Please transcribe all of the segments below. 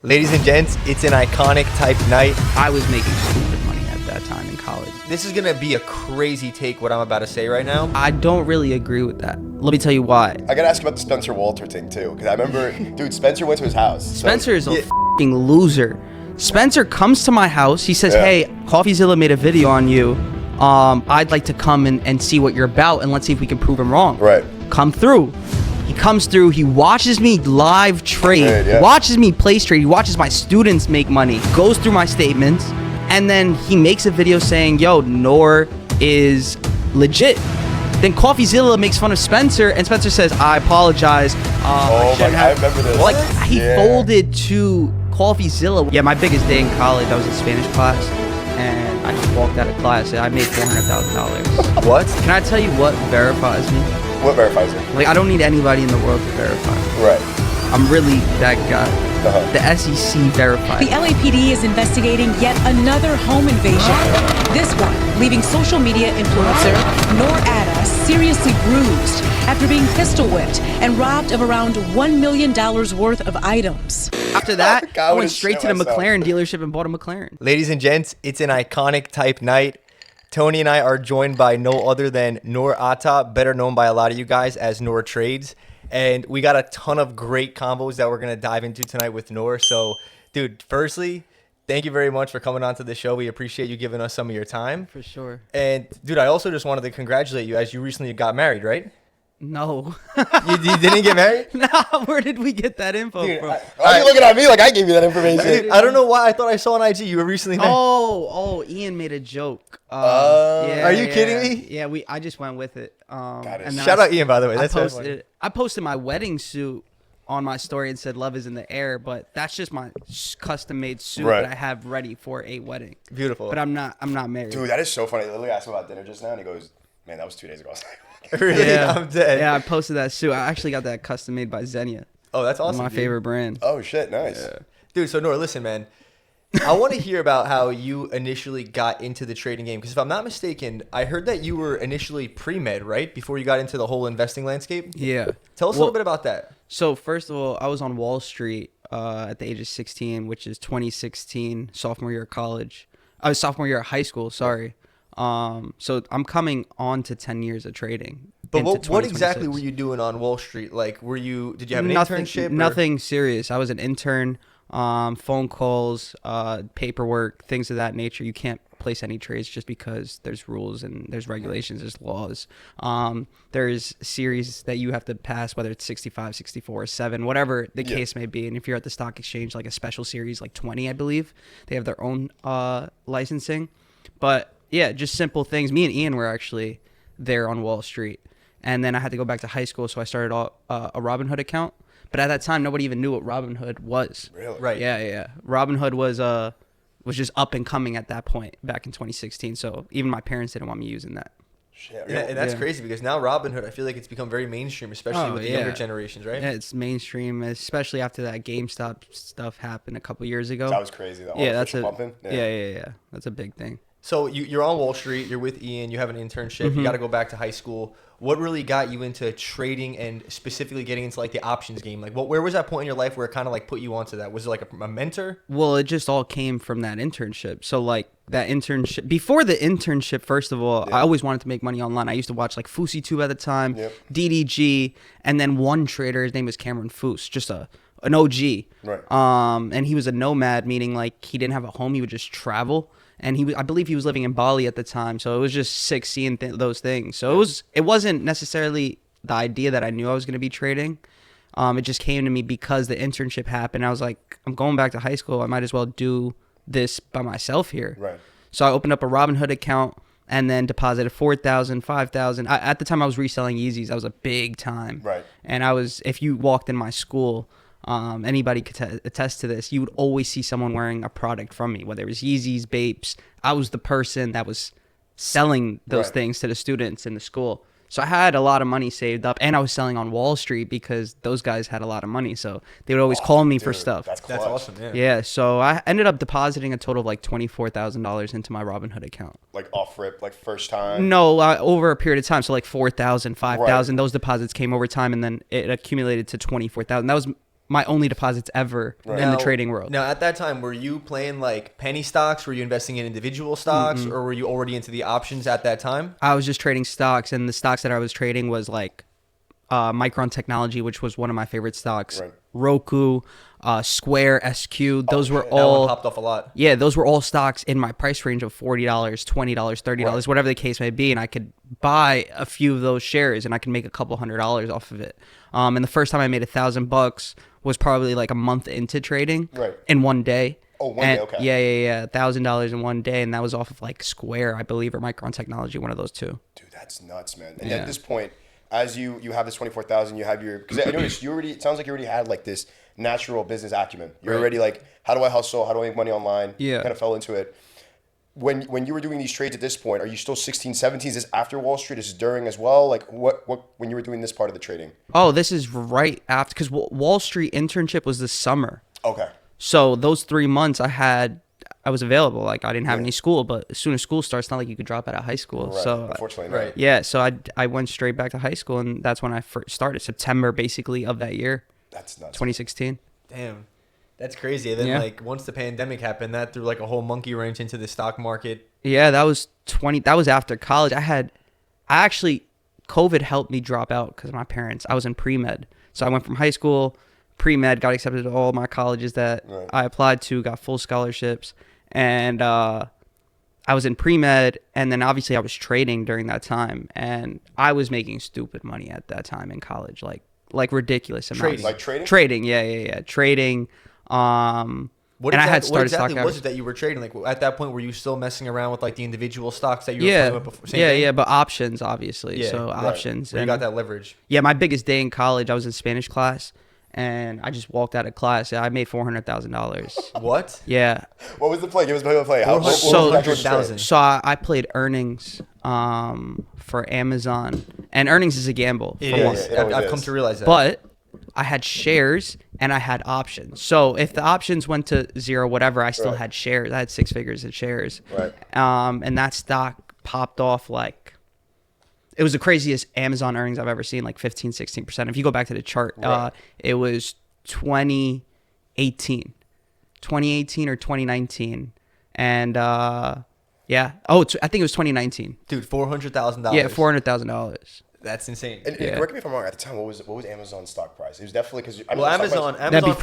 Ladies and gents, it's an iconic type night. I was making stupid money at that time in college. This is gonna be a crazy take, what I'm about to say right now. I don't really agree with that. Let me tell you why. I gotta ask about the Spencer Walter thing too, because I remember, dude, Spencer went to his house. Spencer is a f***ing loser. Spencer comes to my house. He says, hey, Coffeezilla made a video on you. I'd like to come and see what you're about, and let's see if we can prove him wrong. Right. Come through. He comes through, he watches me live trade, yeah. watches me place trade, he watches my students make money, goes through my statements, and then he makes a video saying, yo, Nour is legit. Then Coffeezilla makes fun of Spencer, and Spencer says, I apologize. Oh my God, I remember this. Like, he folded to Coffeezilla. Yeah, my biggest day in college, I was in Spanish class, and I just walked out of class, and I made $400,000. What? Can I tell you what verifies me? What verifies it? Like, I don't need anybody in the world to verify me. Right. I'm really that guy. The SEC verified. The LAPD is investigating yet another home invasion. This one leaving social media influencer Nour Ata seriously bruised after being pistol whipped and robbed of around $1 million worth of items. After that, God, I went straight to the myself. McLaren dealership and bought a McLaren. Ladies and gents, it's an iconic type night. Tony and I are joined by no other than Nour Ata, better known by a lot of you guys as Nour Trades. And we got a ton of great combos that we're going to dive into tonight with Nour. So, dude, firstly, thank you very much for coming on to the show. We appreciate you giving us some of your time. For sure. And, dude, I also just wanted to congratulate you as you recently got married, right? No. You didn't get married? Nah, where did we get that info Dude, from? why are you looking at me like I gave you that information? Dude, I don't know why. I thought I saw on IG you were recently married. Oh, Ian made a joke. Are you kidding me? Yeah, I just went with it. And then Shout out Ian, by the way. That's I posted my wedding suit on my story and said love is in the air, but that's just my custom made suit that I have ready for a wedding. Beautiful. But I'm not married. Dude, that is so funny. I literally asked him about dinner just now, and he goes, man, that was 2 days ago. I was like, Really? Yeah. I'm dead. Yeah, I posted that suit. I actually got that custom made by Xenia. Oh, that's awesome. My favorite brand. oh, shit, nice. Yeah. Dude, so Nour, listen, man. I want to hear about how you initially got into the trading game. Because if I'm not mistaken, I heard that you were initially pre-med, right? Before you got into the whole investing landscape? Yeah. Tell us a little bit about that. So, first of all, I was on Wall Street at the age of 16, which is 2016, sophomore year of college. I was sophomore year of high school, sorry. So I'm coming on to 10 years of trading. But what exactly were you doing on Wall Street? Like, did you have an internship? Nothing serious. I was an intern, phone calls, paperwork, things of that nature. You can't place any trades just because there's rules and there's regulations, there's laws. There's series that you have to pass, whether it's 65, 64, 7, whatever the case may be. And if you're at the stock exchange, like a special series, like 20, I believe, they have their own licensing. But yeah, just simple things. Me and Ian were actually there on Wall Street. And then I had to go back to high school, so I started a Robinhood account. But at that time, nobody even knew what Robinhood was. Really? Right. Yeah. Robinhood was just up and coming at that point back in 2016. So even my parents didn't want me using that. Shit. Yeah, and that's crazy because now Robinhood, I feel like it's become very mainstream, especially with the younger generations, right? Yeah, it's mainstream, especially after that GameStop stuff happened a couple years ago. That was crazy, though. Yeah, that's pumping. Yeah. That's a big thing. So you're on Wall Street, you're with Ian, you have an internship, you got to go back to high school. What really got you into trading and specifically getting into like the options game? Like, where was that point in your life where it kind of like put you onto that? Was it like a mentor? Well, it just all came from that internship. So like that internship, before the internship, first of all, I always wanted to make money online. I used to watch like FouseyTube at the time, DDG, and then one trader, his name was Cameron Foose, just an OG. Right. And he was a nomad, meaning like he didn't have a home, he would just travel. And I believe he was living in Bali at the time, so it was just sick seeing those things. So it wasn't necessarily the idea that I knew I was going to be trading. It just came to me because the internship happened. I was like, I'm going back to high school. I might as well do this by myself here. Right. So I opened up a Robinhood account and then deposited $4,000, $5,000. At the time, I was reselling Yeezys. That was a big time. Right. And if you walked in my school, anybody could attest to this, you would always see someone wearing a product from me, whether it was Yeezys, Bapes. I was the person that was selling those things to the students in the school. So I had a lot of money saved up, and I was selling on Wall Street because those guys had a lot of money. So they would always call me for stuff. That's awesome. Yeah. So I ended up depositing a total of like $24,000 into my Robinhood account. Like off rip, like first time? No, over a period of time. So like 4,000, 5,000. Those deposits came over time, and then it accumulated to 24,000. That was my only deposits ever in the trading world. Now, at that time, were you playing like penny stocks? Were you investing in individual stocks, or were you already into the options at that time? I was just trading stocks, and the stocks that I was trading was like Micron Technology, which was one of my favorite stocks. Right. Roku, Square, SQ. Those were That one all popped off a lot. Yeah, those were all stocks in my price range of $40, $20, $30, whatever the case may be, and I could buy a few of those shares, and I could make a couple $100 off of it. And the first time I made $1,000 was probably like a month into trading, in one day. Oh, one day, okay. Yeah, $1,000 in one day, and that was off of like Square, I believe, or Micron Technology, one of those two. Dude, that's nuts, man. And at this point, as you have this 24,000, you have your, because I noticed it sounds like you already had like this natural business acumen. You're already like, how do I hustle? How do I make money online? Yeah. Kind of fell into it. When you were doing these trades at this point, are you still 16, 17? Is this after Wall Street? Is this during as well? Like what when you were doing this part of the trading? Oh, this is right after, because Wall Street internship was this summer. Okay. So those 3 months I was available. Like I didn't have any school, but as soon as school starts, it's not like you could drop out of high school. Right. So Unfortunately, right. yeah, so I went straight back to high school, and that's when I first started, September basically of that year. That's nuts. 2016. Damn. That's crazy. And then like once the pandemic happened, that threw like a whole monkey wrench into the stock market. Yeah, that was after college. COVID helped me drop out because of my parents. I was in premed. So I went from high school, premed, got accepted to all my colleges that I applied to, got full scholarships. And I was in pre-med, and then obviously I was trading during that time, and I was making stupid money at that time in college, like ridiculous amounts. Trading. Like trading? Trading, yeah. Trading. What and I had what started exactly stock was hours. it that you were trading? Like at that point, were you still messing around with like the individual stocks that you were Yeah, playing with before? Same thing? yeah, but options, obviously. Yeah, So right. options. Where you And got that leverage. yeah, my biggest day in college, I was in Spanish class, and I just walked out of class. I made $400,000. What? Yeah. What was the play? Give us the play. What was So- the actual trade? So I played earnings for Amazon, and earnings is a gamble. It for one. is. It always I've is. come to realize that. But I had shares and I had options. So if the options went to zero, whatever, I still Right. had shares. I had 6 figures in shares. Right. And that stock popped off like, it was the craziest Amazon earnings I've ever seen, like 15, 16%. If you go back to the chart, Right. it was 2018 or 2019. And yeah. Oh, I think it was 2019. Dude, $400,000. Yeah, $400,000. That's insane. And correct me if I'm wrong. At the time, what was Amazon's stock price? It was definitely because Well, Amazon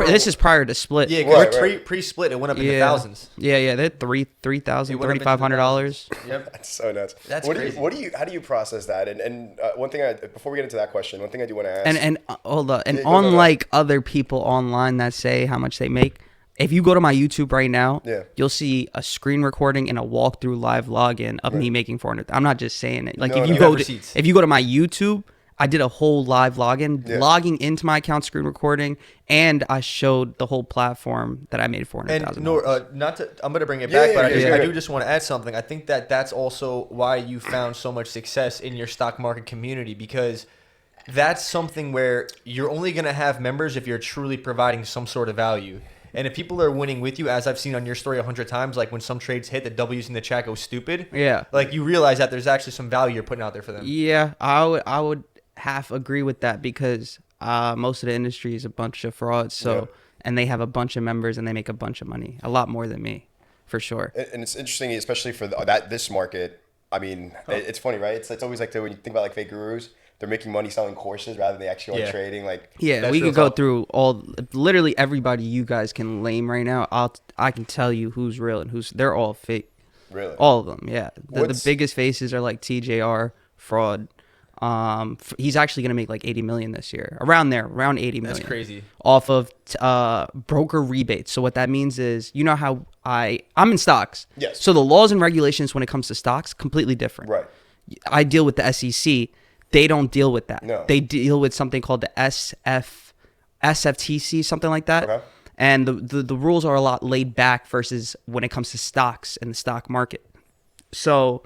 This is prior to split. Yeah, Right, because right. pre-split, it went up into Yeah. thousands. Yeah, they're $3,000, It went up into $3,500. Yep. That's so nuts. That's crazy. How do you process that? And one thing before we get into that question, one thing I do want to ask. And hold on. And Yeah, go. unlike other people online that say how much they make, if you go to my YouTube right now, Yeah. you'll see a screen recording and a walkthrough live login of me making 400. I'm not just saying it. Like No, if no. you You have go receipts. if you go to my YouTube, I did a whole live login, logging into my account, screen recording, and I showed the whole platform that I made $400,000. And Nour, I'm going to bring it Yeah, back, but yeah, I yeah. do just want to add something. I think that's also why you found so much success in your stock market community, because that's something where you're only going to have members if you're truly providing some sort of value. And if people are winning with you, as I've seen on your story 100 times, like when some trades hit, the W's in the chat go stupid. Yeah. Like you realize that there's actually some value you're putting out there for them. Yeah, I would half agree with that, because most of the industry is a bunch of frauds. So and they have a bunch of members and they make a bunch of money, a lot more than me, for sure. And it's interesting, especially for this market. I mean, it's funny, right? It's always like when you think about like fake gurus, they're making money selling courses rather than they actually are trading. Like Yeah, That's we real could go talk. through literally everybody you guys can name right now. I can tell you who's real and they're all fake. Really? All of them, yeah. The What's- biggest faces are like TJR, fraud. He's actually gonna make like 80 million this year, around 80 million. That's crazy. Off of broker rebates. So what that means is, you know how I'm in stocks. Yes. So the laws and regulations when it comes to stocks completely different. Right. I deal with the SEC. They don't deal with that. No. They deal with something called the SFTC, something like that. Okay. And the rules are a lot laid back versus when it comes to stocks and the stock market. So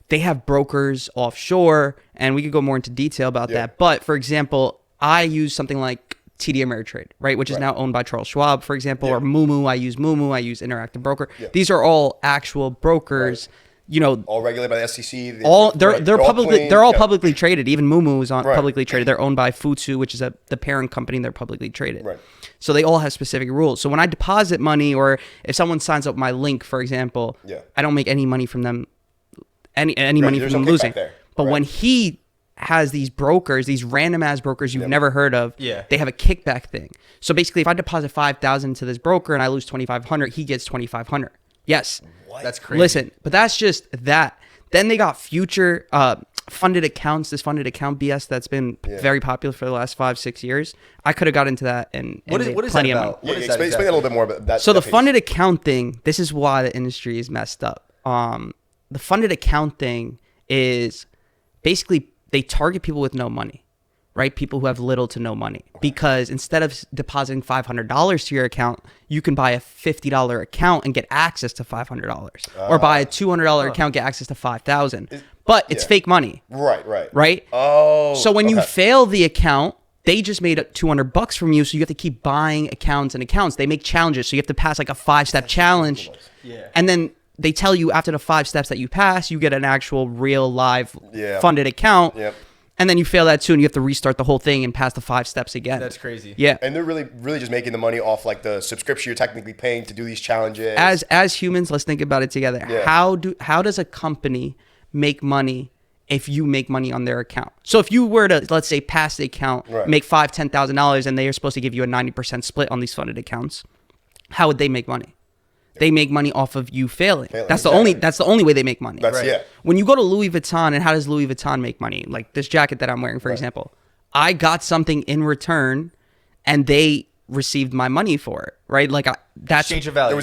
they have brokers offshore, and we could go more into detail about that. But for example, I use something like TD Ameritrade, right, which is now owned by Charles Schwab, for example, or Mumu. I use Mumu. I use Interactive Broker. These are all actual brokers. all regulated by the SEC. They're publicly clean. they're all publicly traded. Even Mumu is on Right. publicly traded. They're owned by Futsu, which is the parent company. And they're publicly traded. Right. So they all have specific rules. So when I deposit money, or if someone signs up my link, for example, I don't make any money from them, any money from them losing. But when he has these brokers, these random ass brokers you've never heard of, they have a kickback thing. So basically, if I deposit 5,000 to this broker and I lose 2,500, he gets 2,500. Yes. What? That's crazy. Listen, but that's just that. Then they got future funded accounts, this funded account BS that's been very popular for the last 5-6 years. I could have got into that and what is plenty that of about? money. Explain a little bit more about that. So the funded account thing, this is why the industry is messed up. The funded account thing is basically they target people with no money, right? People who have little to no money. Because instead of depositing $500 to your account, you can buy a $50 account and get access to $500, or buy a $200 account, get access to $5,000. But it's fake money. Right. Oh. So when you fail the account, they just made $200 from you, so you have to keep buying accounts and accounts. They make challenges, so you have to pass like a 5-step challenge, and then they tell you after the 5 steps that you pass, you get an actual real live funded account. And then you fail that too, and you have to restart the whole thing and pass the 5 steps again. That's crazy. Yeah. And they're really just making the money off like the subscription you're technically paying to do these challenges. As humans, let's think about it together. Yeah. How does a company make money if you make money on their account? So if you were to, let's say, pass the account, make $5,000-$10,000, and they are supposed to give you a 90% split on these funded accounts, how would they make money? They make money off of you failing. That's the only way they make money. When you go to Louis Vuitton, and how does Louis Vuitton make money? Like this jacket that I'm wearing, for example, I got something in return, and they received my money for it, right? Like that's exchange of value.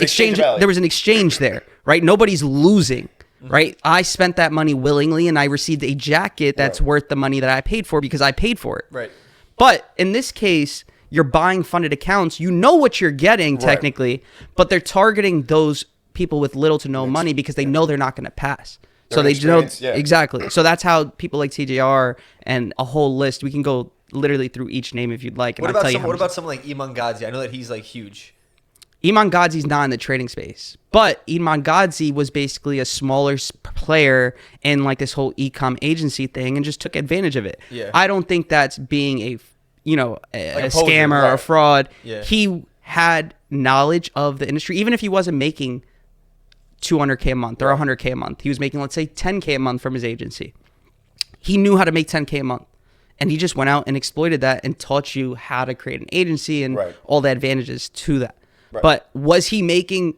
There was an exchange there, right? Nobody's losing, right? I spent that money willingly, and I received a jacket that's worth the money that I paid for because I paid for it. Right. But in this case, you're buying funded accounts. You know what you're getting technically, but they're targeting those people with little to no money because they know they're not going to pass. So they know exactly. So that's how people like TJR and a whole list. We can go literally through each name if you'd like. And What about someone like Iman Gadzhi? I know that he's like huge. Iman Gadzhi's not in the trading space, but Iman Gadzhi was basically a smaller player in like this whole e-com agency thing and just took advantage of it. Yeah. I don't think that's being a scammer or a fraud. Yeah. He had knowledge of the industry, even if he wasn't making $200K a month or $100K a month. He was making, let's say, $10K a month from his agency. He knew how to make $10K a month, and he just went out and exploited that and taught you how to create an agency and all the advantages to that. But was he making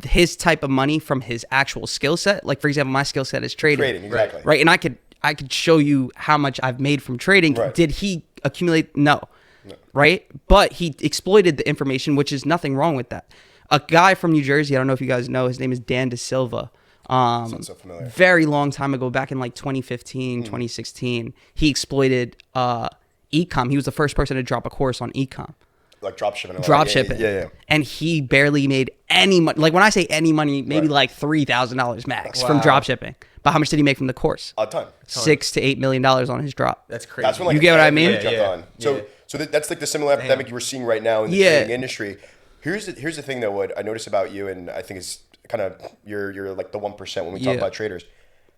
his type of money from his actual skill set? Like, for example, my skill set is trading. Exactly. Right, and I could show you how much I've made from trading. Did he accumulate? No. Right? But he exploited the information, which is nothing wrong with that. A guy from New Jersey, I don't know if you guys know, his name is Dan De Silva. Sounds so familiar. Very long time ago, back in like 2015, 2016, he exploited e-com. He was the first person to drop a course on e-com. Like drop shipping. Yeah. And he barely made any money. Like when I say any money, maybe like $3,000 max from drop shipping. But how much did he make from the course? A ton. $6 to $8 million on his drop. That's crazy. That's when, like, you get what I mean? So that's like the similar epidemic you were seeing right now in the trading industry. Here's the thing though, Wood, I noticed about you, and I think it's kind of you're like the 1% when we talk about traders.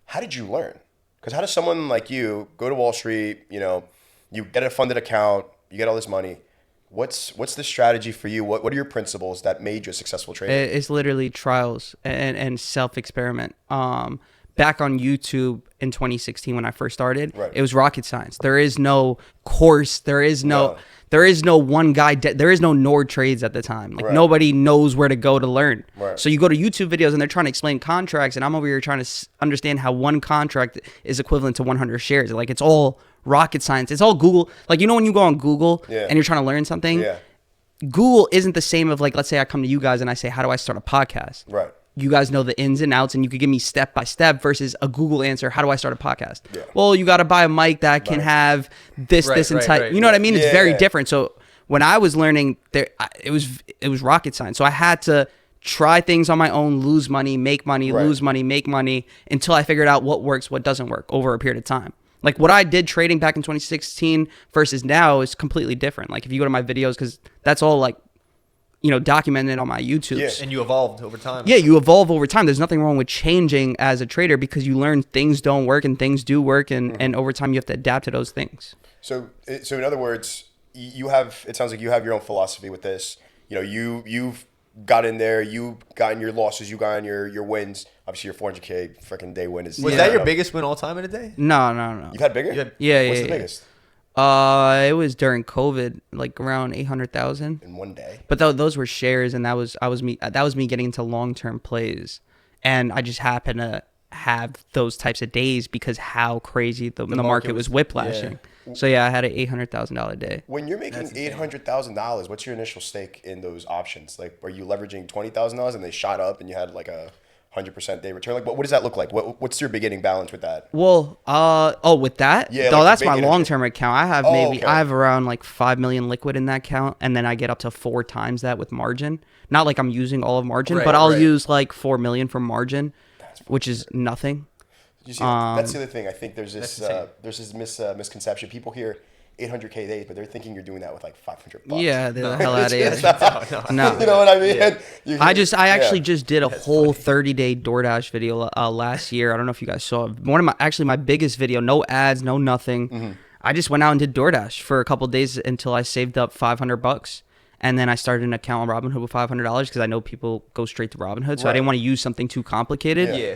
How did you learn? Because how does someone like you go to Wall Street? You get a funded account, you get all this money. What's the strategy for you? What are your principles that made you a successful trader? It's literally trials and self-experiment. Back on YouTube in 2016 when I first started, it was rocket science. There is no course. There is no one guy. There is no Nour Trades at the time. Like nobody knows where to go to learn. So you go to YouTube videos and they're trying to explain contracts, and I'm over here trying to understand how one contract is equivalent to 100 shares. Like it's all rocket science. It's all Google. Like, when you go on Google and you're trying to learn something, Google isn't the same of like, let's say I come to you guys and I say, how do I start a podcast? Right. You guys know the ins and outs, and you could give me step by step versus a Google answer. How do I start a podcast? Well, you got to buy a mic that can have this and type. You know what I mean? It's very different. So when I was learning, it was rocket science. So I had to try things on my own, lose money, make money, lose money, make money, until I figured out what works, what doesn't work over a period of time. Like what I did trading back in 2016 versus now is completely different. Like if you go to my videos, because that's all like documented on my YouTube. Yeah. And you evolved over time. Yeah, you evolve over time. There's nothing wrong with changing as a trader because you learn things don't work and things do work, and over time you have to adapt to those things. So in other words, it sounds like you have your own philosophy with this. You've got in there, you got in your losses, you got in your wins. Obviously, your 400K freaking day win is. Was that your biggest win all time in a day? No. You've had bigger? Yeah. What's the biggest? It was during COVID, like around 800,000 in one day. But those were shares, and that was me getting into long-term plays, and I just happened to have those types of days because how crazy the market was whiplashing. Yeah. So yeah, I had an $800,000 day. When you're making $800,000, what's your initial stake in those options? Like, are you leveraging $20,000 and they shot up and you had like a 100% day return? Like, what does that look like? What's your beginning balance with that? Well, with that, yeah, like that's my long-term account. I have I have around like 5 million liquid in that account, and then I get up to 4 times that with margin. Not like I'm using all of margin, but I'll use like 4 million from margin, which is nothing. You see, that's the other thing. I think there's this misconception. People hear 800K days, but they're thinking you're doing that with like $500. Yeah, the hell out of here. No. You know what I mean? Yeah. I actually just did a whole 30-day DoorDash video last year. I don't know if you guys saw it. My biggest video, no ads, no nothing. Mm-hmm. I just went out and did DoorDash for a couple of days until I saved up $500. And then I started an account on Robinhood with $500 because I know people go straight to Robinhood. So I didn't want to use something too complicated. Yeah.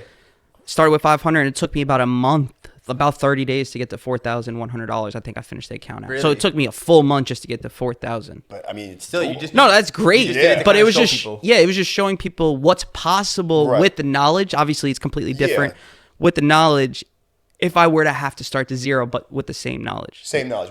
Started with 500, and it took me about a month, about 30 days to get to $4,100. I think I finished the account out. Really? So it took me a full month just to get to 4,000. But I mean, it's still that's great. But it was just people. It was just showing people what's possible with the knowledge. Obviously, it's completely different with the knowledge. If I were to have to start to zero, but with the same knowledge.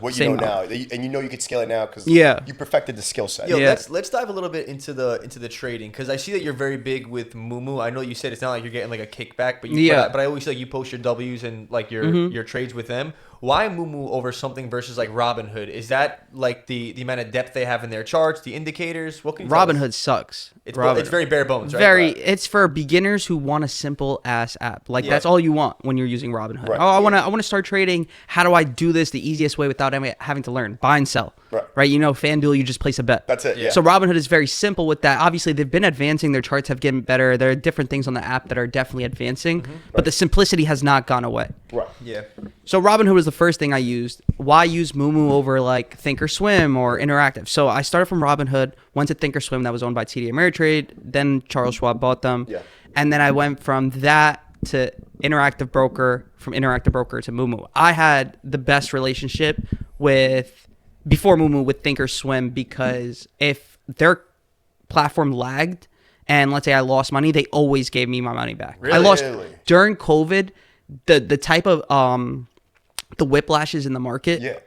What you know now, and you could scale it now because you perfected the skill set. Let's dive a little bit into the trading, because I see that you're very big with Mumu. I know you said it's not like you're getting like a kickback, but I always see like you post your W's and like your trades with them. Why Mumu over something versus like Robinhood? Is that like the amount of depth they have in their charts, the indicators? What can you Robinhood sucks. It's very bare bones, right? It's for beginners who want a simple ass app. Like that's all you want when you're using Robinhood. Right. Oh, I want to start trading. How do I do this the easiest way without having to learn? Buy and sell. Right? FanDuel, you just place a bet. That's it. Yeah. So Robinhood is very simple with that. Obviously, they've been advancing. Their charts have gotten better. There are different things on the app that are definitely advancing, but the simplicity has not gone away. Right. Yeah. So Robinhood was the first thing I used. Why use Mumu over like Thinkorswim or Interactive? So I started from Robinhood, went to Thinkorswim that was owned by TD Ameritrade. Then Charles Schwab bought them. Yeah. And then I went from that to Interactive Broker, from Interactive Broker to Mumu. I had the best relationship before Mumu with Thinkorswim, because if their platform lagged and let's say I lost money, they always gave me my money back. Really? I lost during COVID. The type of the whiplashes in the market,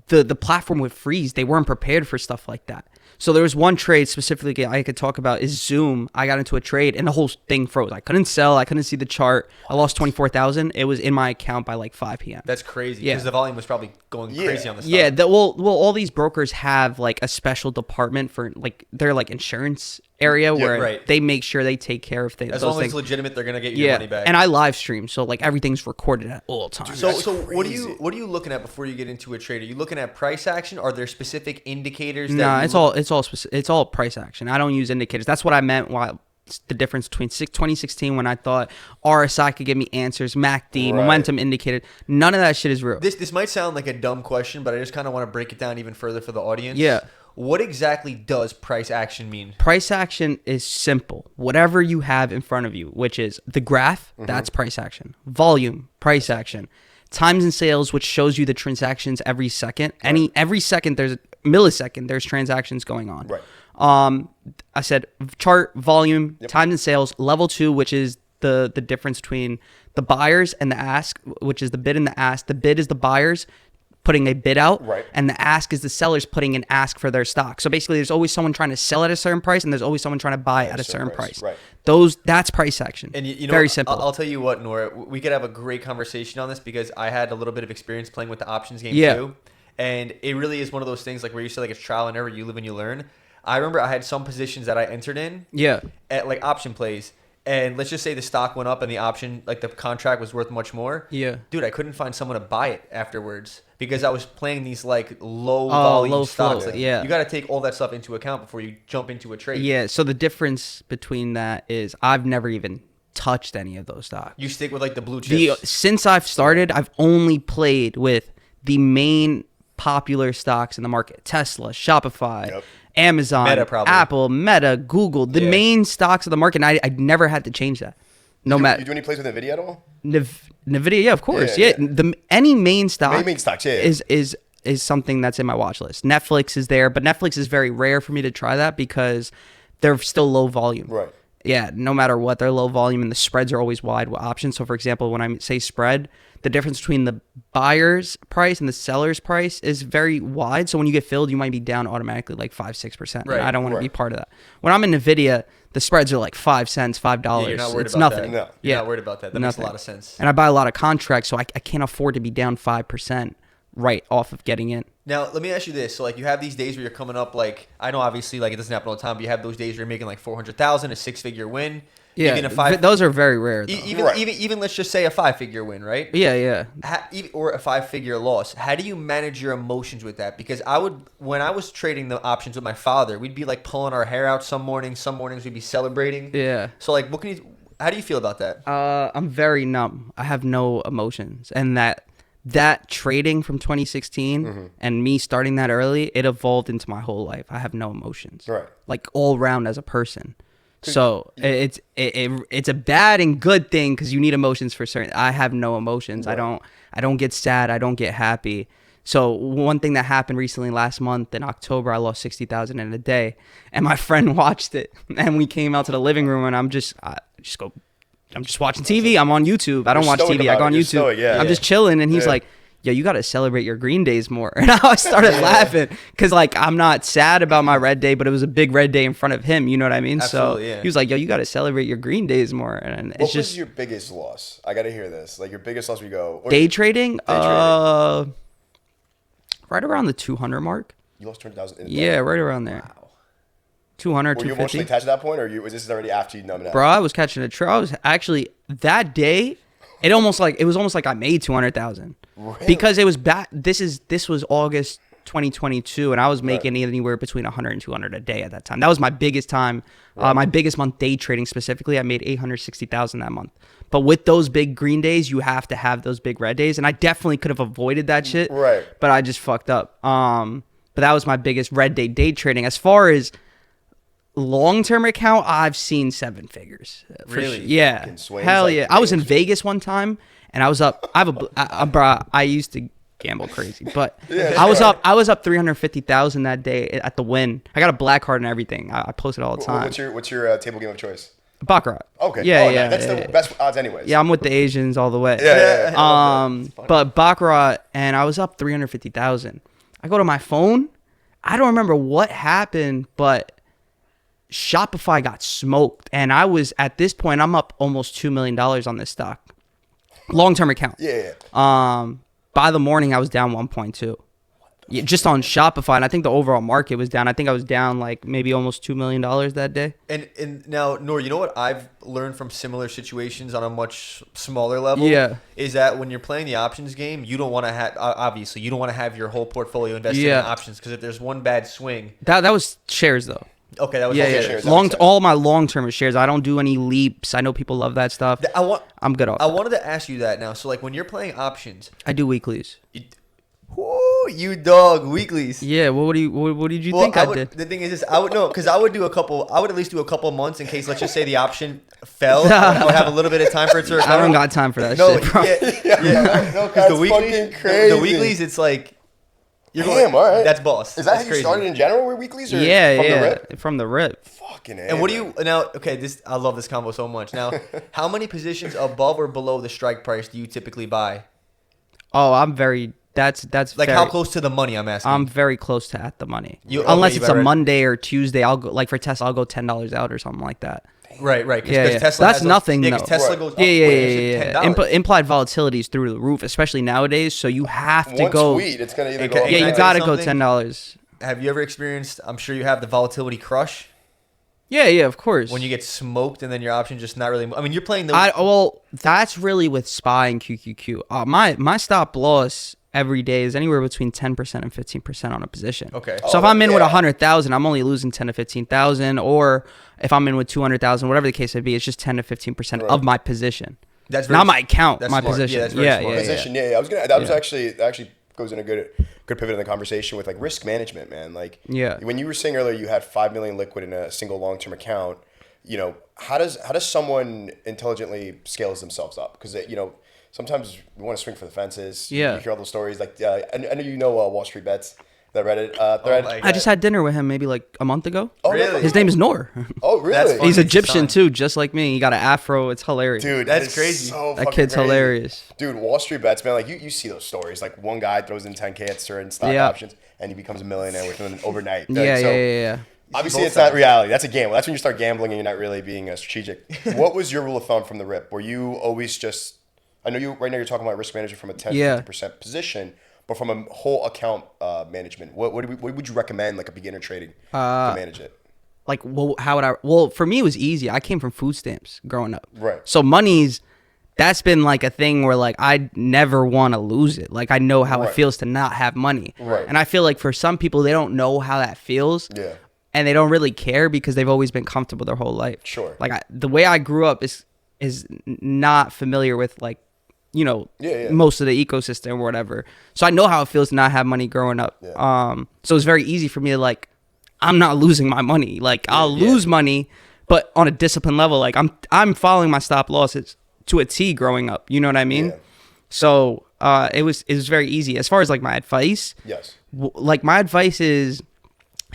the platform would freeze. They weren't prepared for stuff like that. So there was one trade specifically I could talk about is Zoom. I got into a trade and the whole thing froze. I couldn't sell. I couldn't see the chart. I lost 24,000. It was in my account by like 5 p.m. That's crazy because the volume was probably going crazy on the stock. Yeah. All these brokers have like a special department for like their like insurance area where they make sure they take care of things. As long as it's legitimate, they're gonna get you your money back. And I live stream, so like everything's recorded at all times. So what are you looking at before you get into a trade? Are you looking at price action? Are there specific indicators? It's all price action. I don't use indicators. That's what I meant. The difference between 2016 when I thought RSI could give me answers, MACD, momentum indicated. None of that shit is real. This might sound like a dumb question, but I just kind of want to break it down even further for the audience. Yeah. What exactly does price action mean? Price action is simple. Whatever you have in front of you, which is the graph, that's price action. Volume, price action. Times and sales, which shows you the transactions every second. Every second, there's millisecond, there's transactions going on. Right. I said chart, volume, times and sales. Level 2, which is the difference between the buyers and the ask, which is the bid and the ask. The bid is the buyers putting a bid out, and the ask is the sellers putting an ask for their stock. So basically, there's always someone trying to sell at a certain price, and there's always someone trying to buy at a certain price. Right. That's price action. And very simple. I'll tell you what, Nour, we could have a great conversation on this because I had a little bit of experience playing with the options game too, and it really is one of those things like where you say like it's trial and error, you live and you learn. I remember I had some positions that I entered in, at like option plays. and let's just say the stock went up and the option, like the contract was worth much more. Yeah. Dude, I couldn't find someone to buy it afterwards because I was playing these like low volume low stocks. flow, Like, yeah. You got to take all that stuff into account before you jump into a trade. Yeah. So the difference between that is I've never even touched any of those stocks. You stick with like the blue chips. Since I've started, I've only played with the main popular stocks in the market: Tesla, Shopify, Amazon, Meta, probably. Apple, Meta, Google, the main stocks of the market. And I never had to change that. No matter. You do any plays with Nvidia at all? Nvidia, yeah, of course, Yeah. Any main stock, Main stocks, yeah. is something that's in my watch list. Netflix is there, but Netflix is very rare for me to try that because they're still low volume. Right. Yeah, no matter what, they're low volume and the spreads are always wide with options. So, for example, when I say spread, the difference between the buyer's price and the seller's price is very wide. So when you get filled, you might be down automatically like 5-6%. Right, I don't want to be part of that. When I'm in Nvidia, the spreads are like 5 cents, $5. Yeah, you're not worried It's about nothing. that. No. You're not worried about that. That makes a lot of sense. And I buy a lot of contracts, so I can't afford to be down 5% right off of getting in. Now, let me ask you this. So, like, you have these days where you're coming up, like, I know obviously, like, it doesn't happen all the time, but you have those days where you're making like 400,000, a 6-figure win. Yeah, Even those are very rare, though. even let's just say a 5-figure win, right? Yeah. Or a 5-figure loss. How do you manage your emotions with that? Because when I was trading the options with my father, we'd be like pulling our hair out some mornings. Some mornings we'd be celebrating. Yeah. So like, how do you feel about that? I'm very numb. I have no emotions, and that trading from 2016 and me starting that early, it evolved into my whole life. I have no emotions, Right. like all around as a person. So it's a bad and good thing because you need emotions for certain. I have no emotions. Right. I don't get sad. I don't get happy. So one thing that happened recently last month in October, I lost 60,000 in a day, and my friend watched it, and we came out to the living room, and I'm just watching TV. I'm on YouTube. I don't watch TV. I go on YouTube. Stoic, yeah. I'm just chilling, and he's like, yo, you got to celebrate your green days more. And I started laughing because, like, I'm not sad about my red day, but it was a big red day in front of him. You know what I mean? Absolutely, So he was like, yo, you got to celebrate your green days more. And it's What just was your biggest loss? I got to hear this. Like, your biggest loss, we go. day trading. trading. Right around the 200 mark. You lost 200,000 in a day? Yeah, right around there. Wow. 200, Were you 250. emotionally attached at that point, or was this already after you numbed out? Bro, I was catching a trail. I was actually that day. It was almost like I made 200,000 because it was back. This was August 2022, and I was making anywhere between 100 and 200 a day at that time. That was my biggest time, my biggest month day trading specifically. I made 860,000 that month. But with those big green days, you have to have those big red days, and I definitely could have avoided that shit. Right. But I just fucked up. But that was my biggest red day trading. As far as long-term account, I've seen 7 figures. Really? Yeah. Fucking swings, Hell like, yeah. I was in games. Vegas one time, and I was up. I used to gamble crazy, but I was up 350,000 that day at the win. I got a black card and everything. I post it all the time. What's your table game of choice? Baccarat. Okay. Yeah. That's the best odds, anyways. Yeah, I'm with the Asians all the way. Yeah. But Baccarat, and I was up 350,000. I go to my phone. I don't remember what happened, but Shopify got smoked, and I was at this point. I'm up almost $2 million on this stock, long-term account. Yeah. By the morning, I was down 1.2. Yeah, just on Shopify, and I think the overall market was down. I think I was down like maybe almost $2 million that day. And now, Nour, you know what I've learned from similar situations on a much smaller level? Yeah. Is that when you're playing the options game, you don't want to have, obviously, you don't want to have your whole portfolio invested in options because if there's one bad swing. That was shares, though. Okay, that was Yeah. shares. All my long-term is shares. I don't do any leaps. I know people love that stuff. I'm good off. I wanted to ask you that now. So, like, when you're playing options, I do weeklies. you dog, weeklies. Yeah. What did you think I did? The thing is, I would know because I would at least do a couple months in case, let's just say the option fell. I would have a little bit of time for it to recover. I don't got time for that No, shit, bro. yeah. No, Because that's fucking crazy. the weeklies, it's like you're Damn, all right. That's boss. Is that That's how you crazy. started in general with weeklies? Or Yeah, from yeah. the rip? From the rip. Fucking And what do you now? Okay, I love this combo so much. Now, how many positions above or below the strike price do you typically buy? Oh, I'm very. That's Like very, how close to the money? I'm asking. I'm very close to at the money. okay, Unless it's you've a already- Monday or Tuesday, I'll go like for Tesla, I'll go $10 out or something like that. right. Cause Yeah. Tesla That's has those- nothing, Yeah, 'cause though. Tesla Right. goes up. Yeah. $10. Implied volatility is through the roof, especially nowadays. So you have to One go. tweet, it's gonna either Okay, go. Can Yeah, I you tell gotta you go something? $10. Have you ever experienced? I'm sure you have the volatility crush. Yeah, of course. When you get smoked and then your option just not really. I mean, you're playing the. Well, that's really with SPY and QQQ. My stop loss every day is anywhere between 10% and 15% on a position. Okay. So if I'm in with 100,000, I'm only losing 10 to 15,000, or if I'm in with 200,000, whatever the case may be, it's just 10 to 15% of my position. That's not my account, that's my smart. position. Yeah, that's very smart. Position. Yeah. I was gonna. That was actually goes in a good pivot in the conversation with like risk management, man. Like, when you were saying earlier, you had 5 million liquid in a single long-term account. You know, how does someone intelligently scales themselves up? Because sometimes you want to swing for the fences. Yeah. You hear all those stories. Like, I know Wall Street Bets, that Reddit thread. I just had dinner with him maybe like a month ago. Oh, really? His name is Nour. Oh, really? That's funny. He's Egyptian too, just like me. He got an afro. It's hilarious. Dude, that's crazy. So that kid's crazy. hilarious. Dude, Wall Street Bets, man. Like you see those stories. Like one guy throws in 10K at certain stock options, and he becomes a millionaire within overnight. Yeah. Obviously, it's not reality. That's a gamble. That's when you start gambling and you're not really being strategic. What was your rule of thumb from the rip? Were you always just? I know right now you're talking about risk management from a 10-50% position, but from a whole account management, what would you recommend like a beginner trading to manage it? Like, well, how would I? Well, for me, it was easy. I came from food stamps growing up. Right. So that's been like a thing where like I never want to lose it. Like I know how it feels to not have money. Right. And I feel like for some people, they don't know how that feels. Yeah. And they don't really care because they've always been comfortable their whole life. Sure. Like the way I grew up is not familiar with like, most of the ecosystem or whatever. So I know how it feels to not have money growing up. Yeah. So it's very easy for me to like, I'm not losing my money. Like I'll lose money, but on a discipline level, like I'm following my stop losses to a T growing up. You know what I mean? Yeah. So it was very easy. As far as like my advice, like my advice is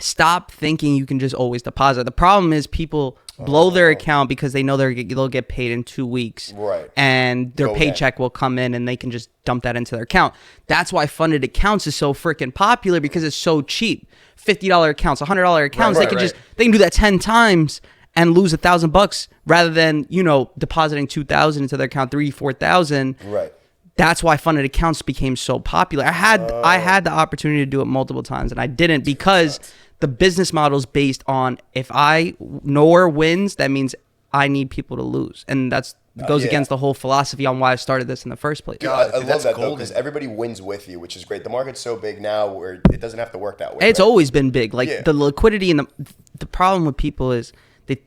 stop thinking you can just always deposit. The problem is people blow their account because they know they'll get paid in 2 weeks. Right. And their paycheck will come in and they can just dump that into their account. That's why funded accounts is so freaking popular because it's so cheap. $50 accounts, $100 accounts, they can do that 10 times and lose $1,000 rather than, depositing 2,000 into their account, 4,000. Right. That's why funded accounts became so popular. I had the opportunity to do it multiple times and I didn't because the business model is based on if Nour wins, that means I need people to lose. And that goes against the whole philosophy on why I started this in the first place. Dude, I love that though, because everybody wins with you, which is great. The market's so big now where it doesn't have to work that way. It's always been big. Like the liquidity and the problem with people is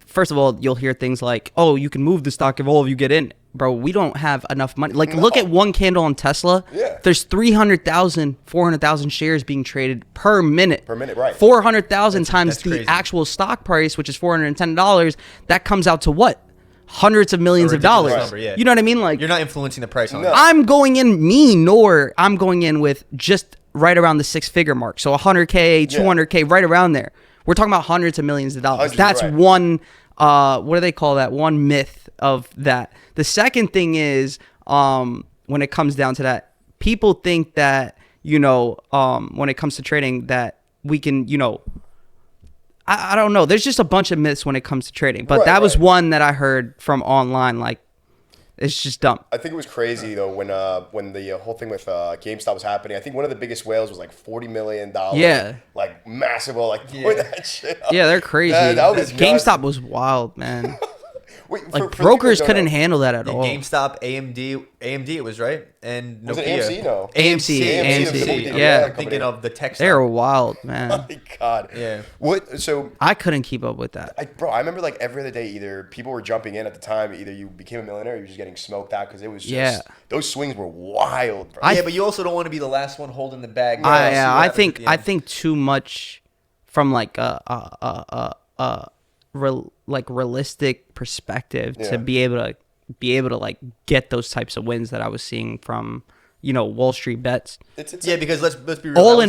first of all, you'll hear things like, oh, you can move the stock if all of you get in. Bro, we don't have enough money. Like, look at one candle on Tesla. Yeah. There's 300,000, 400,000 shares being traded per minute. Per minute, right. 400,000 times the crazy. actual stock price, which is $410. That comes out to what? Hundreds of millions of dollars. Number, yeah. You know what I mean? Like, you're not influencing the price on that. I'm going in, I'm going in with just right around the 6-figure mark. So 100K, 200K, right around there. We're talking about hundreds of millions of dollars. That's one, what do they call that? One myth of that. The second thing is, when it comes down to that, people think that, when it comes to trading that we can, I don't know. There's just a bunch of myths when it comes to trading, but that was one that I heard from online. Like, it's just dumb. I think it was crazy though when the whole thing with GameStop was happening. I think one of the biggest whales was like $40 million. Yeah. Like massive. Like that shit up. Yeah, they're crazy. That was GameStop was wild, man. Wait, like brokers couldn't handle that at all. GameStop, AMD it was, right? And was Nokia. it AMC? No. AMC. Yeah. I'm thinking of the tech They were wild, man. Oh my God. Yeah. What? So I couldn't keep up with that. I remember like every other day, either people were jumping in at the time, either you became a millionaire or you were just getting smoked out because it was just those swings were wild, bro. Yeah, but you also don't want to be the last one holding the bag. I think too much from like realistic perspective to be able to like get those types of wins that I was seeing from Wall Street Bets. Because let's be real. All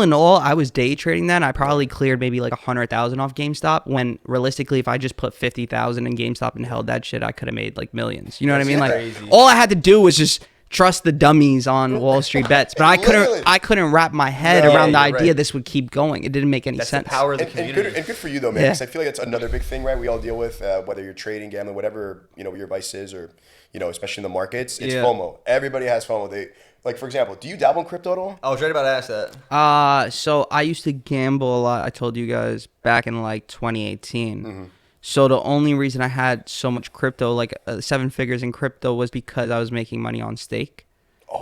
in all, I was day trading that. And I probably cleared maybe like 100,000 off GameStop. When realistically, if I just put 50,000 in GameStop and held that shit, I could have made like millions. You know what I mean? Like crazy. All I had to do was just trust the dummies on Wall Street Bets, but I couldn't wrap my head around the idea this would keep going. It didn't make any sense. The power of the community. And good for you though, man. Because I feel like that's another big thing, right? We all deal with whether you're trading, gambling, whatever your vice is, or especially in the markets. It's FOMO. Everybody has FOMO. Like, for example, do you dabble in crypto at all? I was right about to ask that. So I used to gamble a lot. I told you guys back in like 2018. So the only reason I had so much crypto, like 7 figures in crypto, was because I was making money on stake,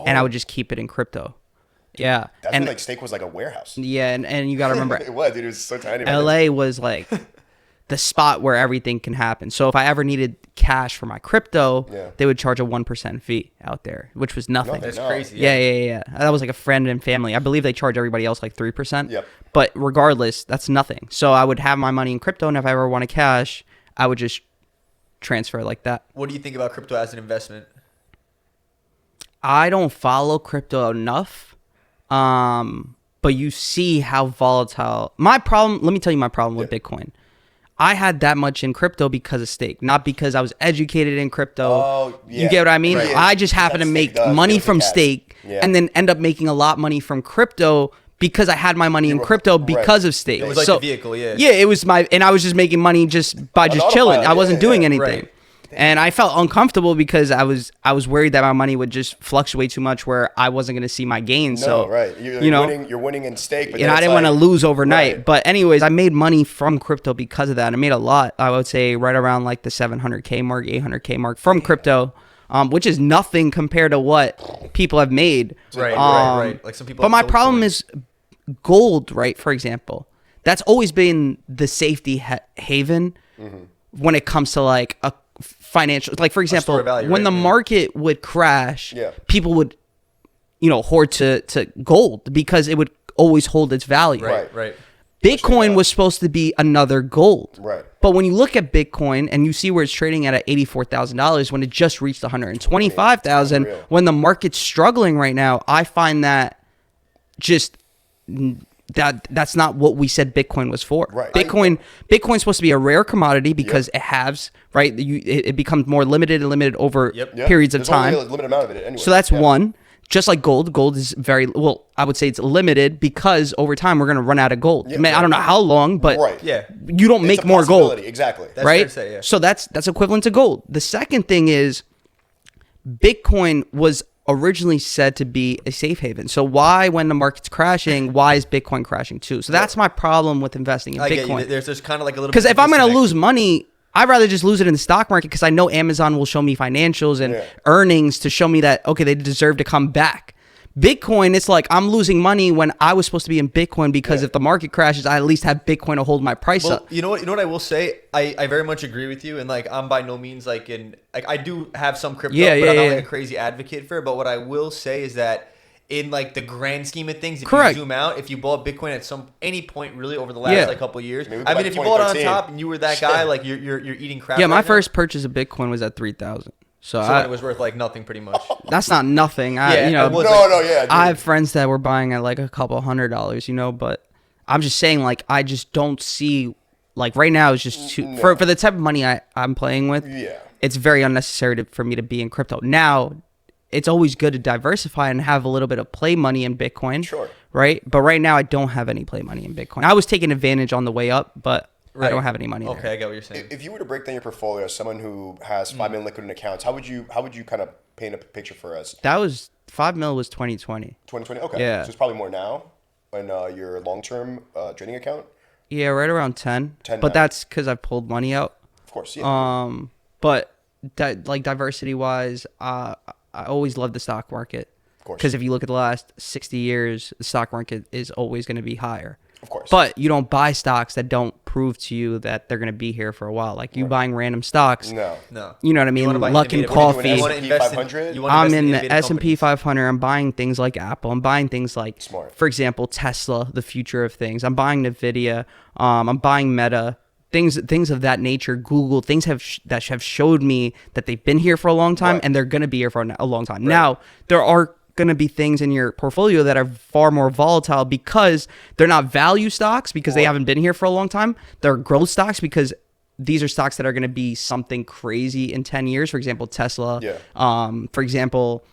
and I would just keep it in crypto. Yeah, That's and when, like, stake was like a warehouse. yeah, and you got to remember, It was, dude. It was so tiny. LA was like the spot where everything can happen. So if I ever needed cash for my crypto, they would charge a 1% fee out there, which was nothing. That's crazy. Yeah. That was like a friend and family. I believe they charge everybody else like 3%. Yep. But regardless, that's nothing. So I would have my money in crypto, and if I ever wanted cash, I would just transfer it like that. What do you think about crypto as an investment? I don't follow crypto enough. But you see how volatile. My problem, let me tell you my problem with Bitcoin. I had that much in crypto because of stake, not because I was educated in crypto. Oh, yeah. You get what I mean? Right. I just happen to make money from stake and then end up making a lot of money from crypto because I had my money in crypto because of stake. It was like the vehicle, yeah. Yeah, it was and I was just making money just by just chilling. I wasn't doing anything. Right. And I felt uncomfortable because I was worried that my money would just fluctuate too much where I wasn't going to see my gains. No, so right. You're winning in stake. But I didn't want to lose overnight. Right. But anyways, I made money from crypto because of that. I made a lot. I would say right around like the 700K mark, 800K mark from crypto, which is nothing compared to what people have made. Right. Like some people. But my problem is gold, right? For example, that's always been the safety haven when it comes to like a financial, like for example, value, when the market would crash, people would, hoard to gold because it would always hold its value. Right. Bitcoin was supposed to be another gold. Right. But when you look at Bitcoin and you see where it's trading at $84,000 when it just reached 125,000, when the market's struggling right now, I find that just that's not what we said Bitcoin was for. Right. Bitcoin's supposed to be a rare commodity because it halves, right? It becomes more limited over periods of time. There's only a limited amount of it anyway. So that's one. Just like gold is very, well, I would say it's limited because over time we're going to run out of gold. I don't know how long, but you don't make more gold. Exactly. That's right? fair to say, yeah. So that's equivalent to gold. The second thing is Bitcoin was originally said to be a safe haven. So why, when the market's crashing, why is Bitcoin crashing too? So that's my problem with investing in Bitcoin. There's kind of like a little. Because if I'm going to lose money, I'd rather just lose it in the stock market because I know Amazon will show me financials and earnings to show me that, okay, they deserve to come back. Bitcoin, it's like I'm losing money when I was supposed to be in Bitcoin because if the market crashes, I at least have Bitcoin to hold my price up. You know what I will say? I very much agree with you. And like, I'm by no means like I do have some crypto, but I'm not like a crazy advocate for it. But what I will say is that in like the grand scheme of things, if you zoom out, if you bought Bitcoin at any point really over the last like couple of years, I mean, if you bought it on top and you were that guy, like you're eating crap. Yeah, my first purchase of Bitcoin was at 3,000. So it was worth like nothing, pretty much. That's not nothing. I have friends that were buying at like a couple $100, but I'm just saying, like, I just don't see, like, right now it's just too, for the type of money I'm playing with. It's very unnecessary for me to be in crypto. Now, it's always good to diversify and have a little bit of play money in Bitcoin. Sure. Right? But right now I don't have any play money in Bitcoin. I was taking advantage on the way up, but I don't have any money there. Okay, I get what you're saying. If you were to break down your portfolio as someone who has $5 million liquid in accounts, how would you kind of paint a picture for us? That was $5 million was 2020. 2020? Okay. Yeah. So it's probably more now in your long-term trading account? Yeah, right around 10. 10 but now. that's because I pulled money out. Of course, yeah. But like diversity-wise, I always loved the stock market. Of course. Because if you look at the last 60 years, the stock market is always going to be higher. Of course. But you don't buy stocks that don't prove to you that they're going to be here for a while. Like you buying random stocks. No. You know what I mean? Luckin Coffee. I'm in the S&P 500. I'm buying things like Apple. I'm buying things like, for example, Tesla, the future of things. I'm buying NVIDIA. I'm buying Meta. Things of that nature. Google. Things that have showed me that they've been here for a long time and they're going to be here for a long time. Right. Now, there are going to be things in your portfolio that are far more volatile because they're not value stocks because they haven't been here for a long time. They're growth stocks because these are stocks that are going to be something crazy in 10 years. For example, Tesla. For example,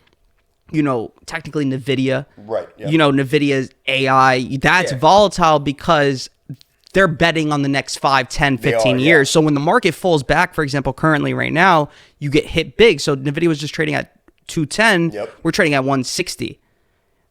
technically NVIDIA. Right. Yeah. NVIDIA's AI. That's volatile because they're betting on the next 5, 10, 15 years. So when the market falls back, for example, currently right now, you get hit big. So NVIDIA was just trading at 210, we're trading at 160.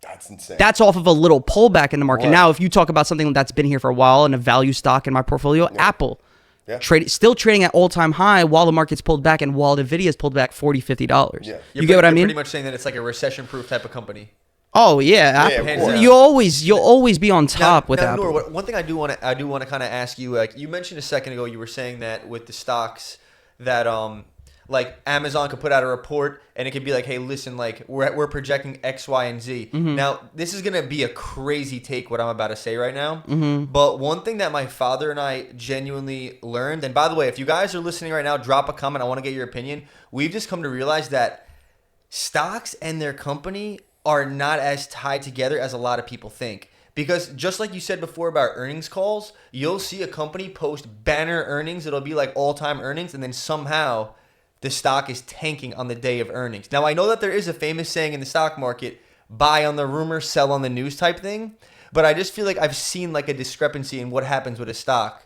That's insane. That's off of a little pullback in the market. Right. Now, if you talk about something that's been here for a while and a value stock in my portfolio, Apple. Yeah. Still trading at all-time high while the market's pulled back and while Nvidia's pulled back $40, $50. Yeah. You get what I mean? You're pretty much saying that it's like a recession-proof type of company. Oh yeah, Yeah, Apple. of course. You'll always be on top with now, Apple. Nour, one thing I do want to kind of ask you, like you mentioned a second ago, you were saying that with the stocks that like Amazon could put out a report and it could be like, hey, listen, like we're projecting X, Y, and Z. Mm-hmm. Now this is gonna be a crazy take what I'm about to say right now, Mm-hmm. but one thing that my father and I genuinely learned, and by the way, if you guys are listening right now, drop a comment. I want to get your opinion. We've just come to realize that stocks and their company are not as tied together as a lot of people think. Because just like you said before about earnings calls, you'll see a company post banner earnings. It'll be like all-time earnings, and then somehow the stock is tanking on the day of earnings. Now, I know that there is a famous saying in the stock market, buy on the rumor, sell on the news type thing. But I just feel like I've seen like a discrepancy in what happens with a stock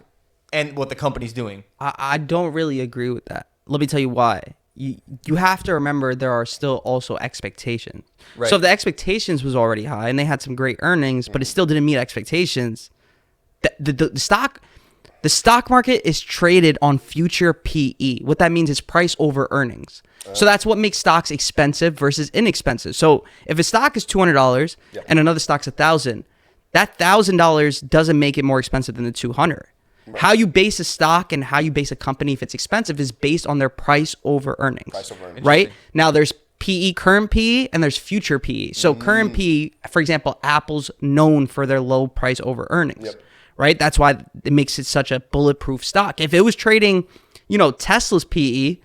and what the company's doing. I don't really agree with that. Let me tell you why. You have to remember there are still also expectations. Right. So if the expectations was already high and they had some great earnings, but it still didn't meet expectations, the stock market is traded on future PE. What that means is price over earnings. So that's what makes stocks expensive versus inexpensive. So if a stock is $200 and another stock's $1,000, that $1,000 doesn't make it more expensive than the $200. Right. How you base a stock and how you base a company if it's expensive is based on their price over earnings. Right? Now there's PE, current PE, and there's future PE. So current PE, for example, Apple's known for their low price over earnings. Right? That's why it makes it such a bulletproof stock. If it was trading, Tesla's PE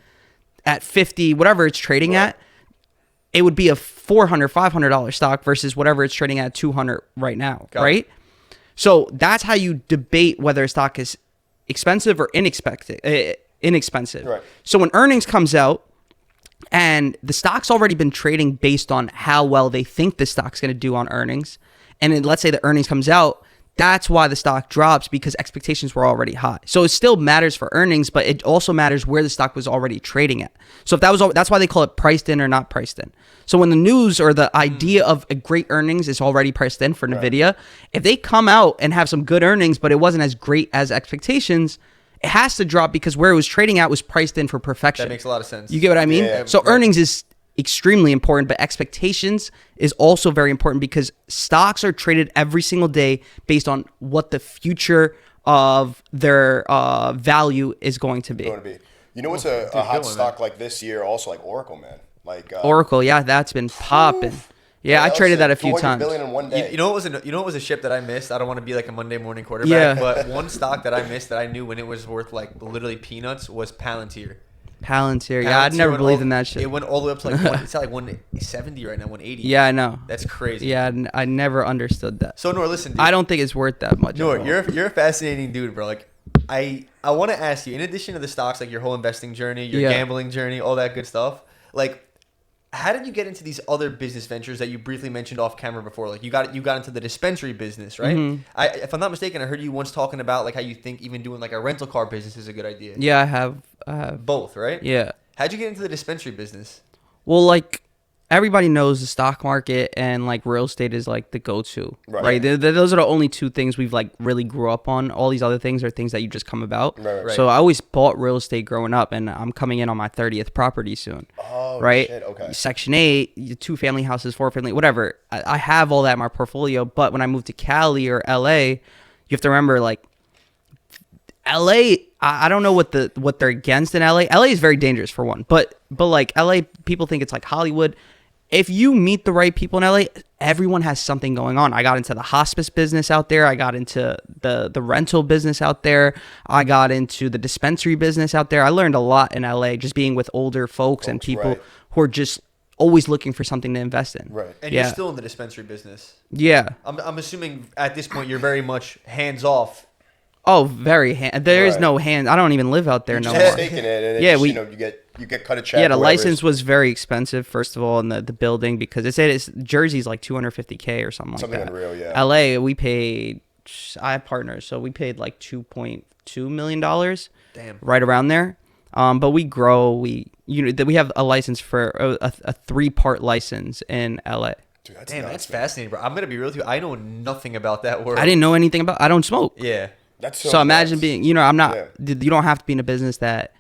at 50, whatever it's trading at, it would be a $400, $500 stock versus whatever it's trading at 200 right now. Right? So that's how you debate whether a stock is expensive or inexpensive. Right. So when earnings comes out and the stock's already been trading based on how well they think the stock's going to do on earnings, and then let's say the earnings comes out, that's why the stock drops because expectations were already high. So it still matters for earnings, but it also matters where the stock was already trading at. So if that's why they call it priced in or not priced in. So when the news or the idea of a great earnings is already priced in for Nvidia, if they come out and have some good earnings, but it wasn't as great as expectations, it has to drop because where it was trading at was priced in for perfection. That makes a lot of sense. You get what I mean? Yeah, so earnings is extremely important, but expectations is also very important because stocks are traded every single day based on what the future of their value is going to be. You know what's a hot stock like this year also, like Oracle, man. Like Oracle, yeah, that's been popping. Yeah, I traded that a few times. $200 billion in one day. You know what was a ship that I missed? I don't want to be like a Monday morning quarterback, Yeah. but one stock that I missed that I knew when it was worth like literally peanuts was Palantir. Palantir, yeah, I'd never believed in that shit. It went all the way up to like it's at like 170 right now, 180. Yeah, I know. That's crazy. Yeah, I never understood that. So Nour, listen, dude, I don't think it's worth that much. Nour, you're a fascinating dude, bro. Like I want to ask you, in addition to the stocks, like your whole investing journey, your gambling journey, all that good stuff, like how did you get into these other business ventures that you briefly mentioned off camera before? Like you got into the dispensary business, right? Mm-hmm. If I'm not mistaken, I heard you once talking about like how you think even doing like a rental car business is a good idea. Yeah, I have. Both, right? Yeah. How'd you get into the dispensary business? Well, like everybody knows the stock market and like real estate is like the go-to, right? Those are the only two things we've like really grew up on. All these other things are things that you just come about. Right. So I always bought real estate growing up, and I'm coming in on my 30th property soon. Oh, right? Shit, okay. Section 8, 2-family houses, 4-family, whatever. I have all that in my portfolio, but when I moved to Cali or LA, you have to remember like LA, I don't know what they're against in LA. LA is very dangerous for one, but like LA, people think it's like Hollywood. If you meet the right people in LA, everyone has something going on. I got into the hospice business out there. I got into the rental business out there. I got into the dispensary business out there. I learned a lot in LA just being with older folks and people who are just always looking for something to invest in. Right. And you're still in the dispensary business. Yeah. I'm assuming at this point you're very much hands off. Oh, very there is no hand. I don't even live out there no more. Just taking it, and Yeah, it's, we- you get cut a check. Yeah, the whatever license is- was very expensive, first of all, in the building because it said it's Jersey's like $250K or something like that. Unreal, yeah. LA, we paid. I have partners, so we paid like $2.2 million. Damn. Right around there. But we grow. We have a license for a 3-part license in LA. Dude, Damn, nuts, that's man. fascinating, bro. I'm gonna be real with you. I know nothing about that world. I didn't know anything about. I don't smoke. Yeah. That's So imagine nuts. being, I'm not. Yeah. You don't have to be in a business that,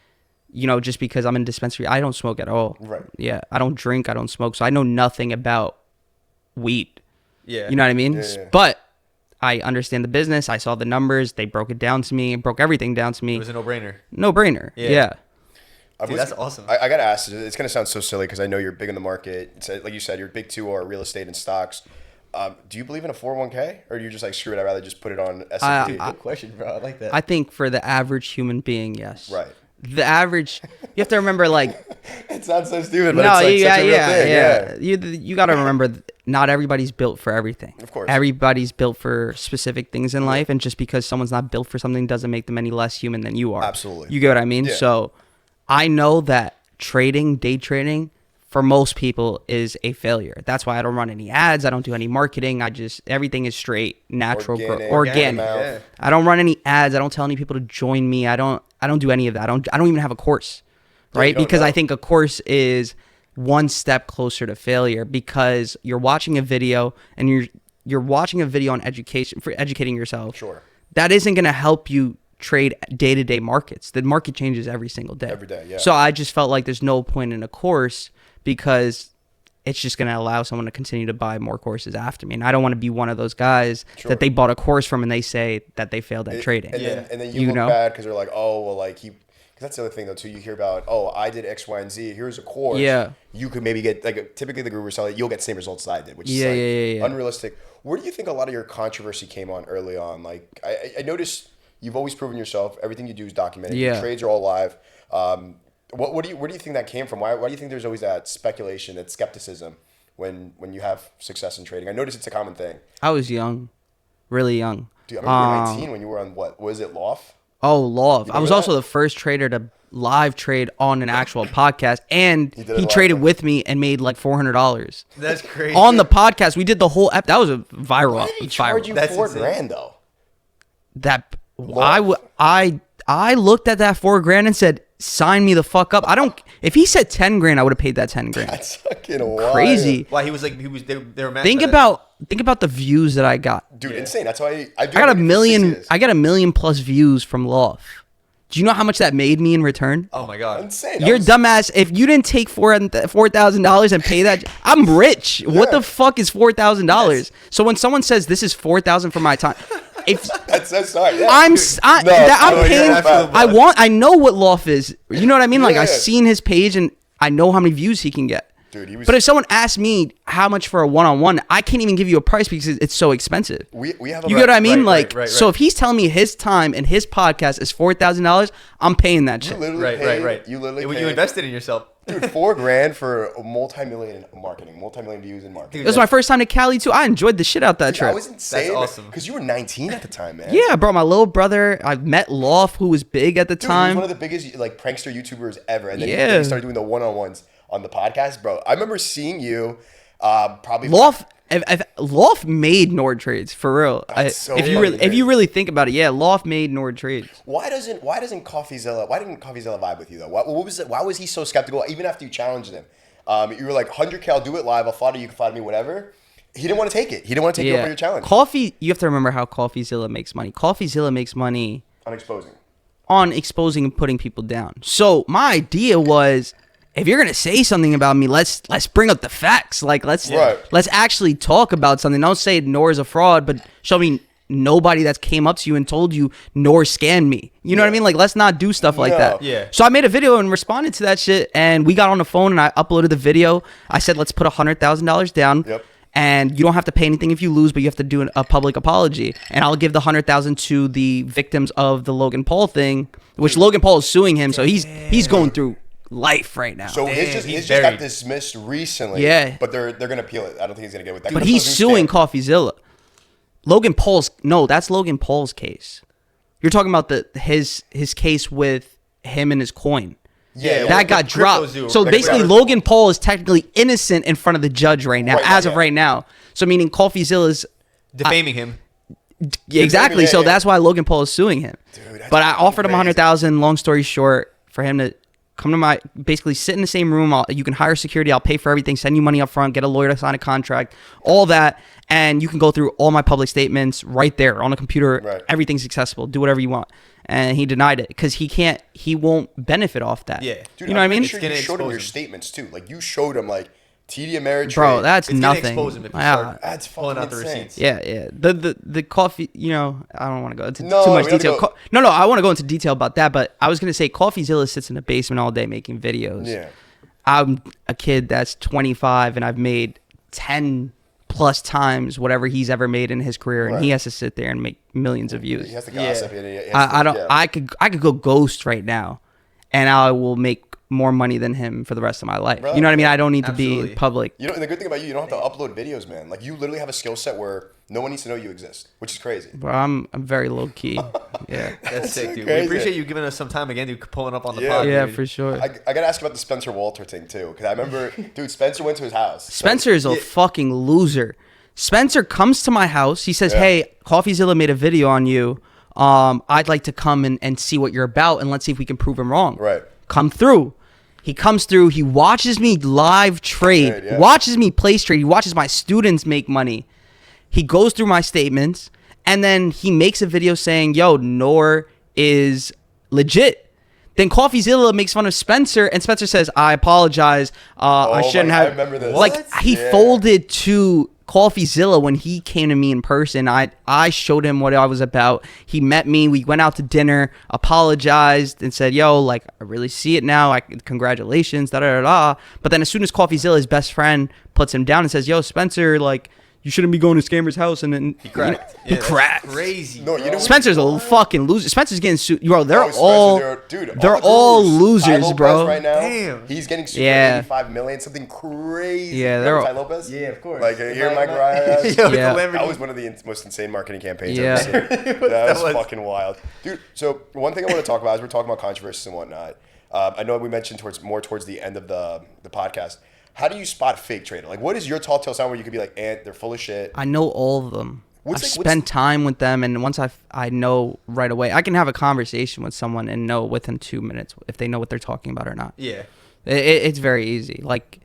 just because I'm in a dispensary, I don't smoke at all. Right. Yeah, I don't drink. I don't smoke. So I know nothing about weed. Yeah. You know what I mean? Yeah. But I understand the business. I saw the numbers. They broke it down to me. Broke everything down to me. It was a no-brainer. No brainer. Yeah. Yeah. Dude, that's awesome. I got to ask, it's going to sound so silly because I know you're big in the market. It's like you said, your big two are real estate and stocks. Do you believe in a 401k, or do you just like, screw it, I'd rather just put it on S&P? Good question, bro. I like that. I think for the average human being, yes. Right. The average, you have to remember, like, It sounds so stupid, but no, it's like yeah, such a real thing. Yeah. You got to remember, not everybody's built for everything. Of course. Everybody's built for specific things in life, and just because someone's not built for something doesn't make them any less human than you are. Absolutely. You get what I mean? Yeah. So, I know that day trading, for most people is a failure. That's why I don't run any ads. I don't do any marketing. Everything is straight, natural growth, organic. Yeah. I don't run any ads. I don't tell any people to join me. I don't do any of that. I don't even have a course, right? Because I think a course is one step closer to failure, because you're watching a video and you're watching a video on education, for educating yourself. Sure. That isn't going to help you trade day-to-day markets. The market changes every single day. Every day, yeah. So I just felt like there's no point in a course, because it's just going to allow someone to continue to buy more courses after me. And I don't want to be one of those guys that they bought a course from and they say that they failed at trading. And then you look bad because they're like, oh, well, like because that's the other thing though too. You hear about, oh, I did X, Y, and Z. Here's a course. Yeah. You could maybe get typically the gurus tell you you'll get the same results that I did, which is Yeah. unrealistic. Where do you think a lot of your controversy came on early on? Like I noticed you've always proven yourself. Everything you do is documented. Yeah. Your trades are all live. Where do you think that came from? Why do you think there's always that speculation, that skepticism when you have success in trading? I notice it's a common thing. I was young, really young. Dude, I remember you were 19 when you were on what? Was it Loft? Oh, Love. I was that? also the first trader to live trade on an actual podcast, and did it he live, traded huh? with me and made like $400 That's crazy. on the podcast. We did the whole that was a viral. Why did he charge you That's $4,000 insane. though? That Love. I looked at that $4,000 and said, sign me the fuck up. I don't. If he said 10 grand, I would have paid that 10 grand. That's fucking wild. Crazy. Why they were mad Think at it. about the views that I got. Dude, insane. That's why I got a million. I got a million plus views from Loft. Do you know how much that made me in return? Oh my god. insane. You're dumbass. If you didn't take $4,000 and pay that, I'm rich. What the fuck is $4,000? So when someone says this is $4,000 for my time, if That's sorry. Yeah. I'm No, paying, you're fine. I know what Loft is. You know what I mean? Like Yeah. I've seen his page and I know how many views he can get. Dude, he was. But if someone asks me how much for a one-on-one, I can't even give you a price because it's so expensive. we have. You get what I mean? right, Like, right. so if he's telling me his time and his podcast is $4,000, I'm paying that You shit. literally Right. You literally You paid, invested in yourself. dude, $4,000 for a multi-million marketing, multi-million views in marketing. It was my first time to Cali too. I enjoyed the shit out that Dude, trip. I was insane. That's awesome. Because you were 19 at the time, man. Yeah, I brought my little brother. I met Loft, who was big at the Dude, he time. was one of the biggest like prankster YouTubers ever, and then Yeah. he started doing the one-on-ones on the podcast, bro. I remember seeing you, probably. Loft, Loft made Nour Trades for real. That's so if you funny, really, if you really think about it, yeah, Loft made Nour Trades. Why doesn't Coffeezilla? Why didn't Coffeezilla vibe with you though? What was it? Why was he so skeptical? Even after you challenged him, you were like, "100K, I'll do it live. I'll flatter you, can flatter me, whatever." He didn't want to take it. He didn't want to take you up for your challenge. Coffee. You have to remember how Coffeezilla makes money. Coffeezilla makes money On exposing. on exposing and putting people down. So my idea was, if you're gonna say something about me, let's bring up the facts. Like let's actually talk about something. Don't say Nour's a fraud, but show me nobody that's came up to you and told you Nour scammed me. You know what I mean? Like let's not do stuff like that. Yeah. So I made a video and responded to that shit, and we got on the phone and I uploaded the video. I said let's put $100,000 down. Yep. And you don't have to pay anything if you lose, but you have to do a public apology. And I'll give the $100,000 to the victims of the Logan Paul thing, which Logan Paul is suing him, so he's going through life right now. So his just he's got buried. dismissed recently. Yeah. But they're gonna appeal it. I don't think he's gonna get with that. But That's he's a suing scam. Coffeezilla. That's Logan Paul's case. You're talking about his case with him and his coin. Yeah, That got the dropped. crypto zoo. So Like, basically, whatever. Logan Paul is technically innocent in front of the judge right now, Right now, as of yeah. right now. So meaning Coffeezilla's Defaming him. yeah, exactly. Yeah, So yeah. that's why Logan Paul is suing him. Dude, that's But I offered him crazy. $100,000. Long story short, for him to come to my, basically sit in the same room. You can hire security. I'll pay for everything, send you money up front, get a lawyer to sign a contract, all that. And you can go through all my public statements right there on a computer. Right. Everything's accessible. Do whatever you want. And he denied it because he won't benefit off that. Yeah. Dude, you know what I mean? Sure you showed him your statements too. Like you showed him like TD Ameritrade. Bro, that's It's nothing. gonna expose him if you Yeah. start That's pulling fucking out the insane. receipts. Yeah. The coffee, you know, I don't want to go into No, too much we gotta detail. go- No, I want to go into detail about that, but I was going to say Coffeezilla sits in the basement all day making videos. Yeah. I'm a kid that's 25 and I've made 10 plus times whatever he's ever made in his career, and he has to sit there and make millions of views. He has to gossip. He has I to- don't. yeah. I could go ghost right now, and I will make more money than him for the rest of my life. Bro, you know what I mean? I don't need to absolutely. be public. You know, and the good thing about you don't have to upload videos, man. Like you literally have a skill set where no one needs to know you exist, which is crazy. But I'm very low key. Yeah. That's sick, dude. crazy. We appreciate you giving us some time again, dude, pulling up on the Yeah. pod. Yeah, dude. for sure. I gotta ask about the Spencer Walter thing too, because I remember, dude, Spencer went to his house. Spencer is a fucking loser. Spencer comes to my house. He says, Yeah. "Hey, Coffeezilla made a video on you. I'd like to come and see what you're about, and let's see if we can prove him wrong." Right. Come through. He comes through. He watches me live trade. Trade, yeah. Watches me place trade. He watches my students make money. He goes through my statements, and then he makes a video saying, "Yo, Nour is legit." Then Coffeezilla makes fun of Spencer, and Spencer says, "I apologize. I shouldn't have." I remember this. Like What? he Yeah. folded to Coffeezilla when he came to me in person. I showed him what I was about. He met me. We went out to dinner, apologized, and said, "Yo, like I really see it now. Congratulations, da da da da." But then as soon as Coffeezilla's best friend puts him down and says, "Yo, Spencer, like you shouldn't be going to Scammer's house," and then He cracked. he That's cracked. Crazy. No, you know what- Spencer's a fucking loser. Spencer's getting sued. Bro, they're Oh, Spencer, all dude, they're the all gurus. losers, Ty bro. Lopez right now, Damn. he's getting sued Yeah. for 85 million, something crazy. Yeah, Remember they're all- Ty Lopez. Yeah, of course. Like here, my Yo, garage. with Yeah. the That Lamborghini. was one of the most insane marketing campaigns Yeah. I've ever seen. That was was- fucking wild, dude. So one thing I want to talk about is we're talking about controversies and whatnot. I know we mentioned towards the end of the podcast. How do you spot fake trader? Like, what is your tall tale sign where you could be like, they're full of shit? I know all of them. What's I've like- what's- spent time with them, and once I know right away, I can have a conversation with someone and know within 2 minutes if they know what they're talking about or not. Yeah. It's very easy. Like,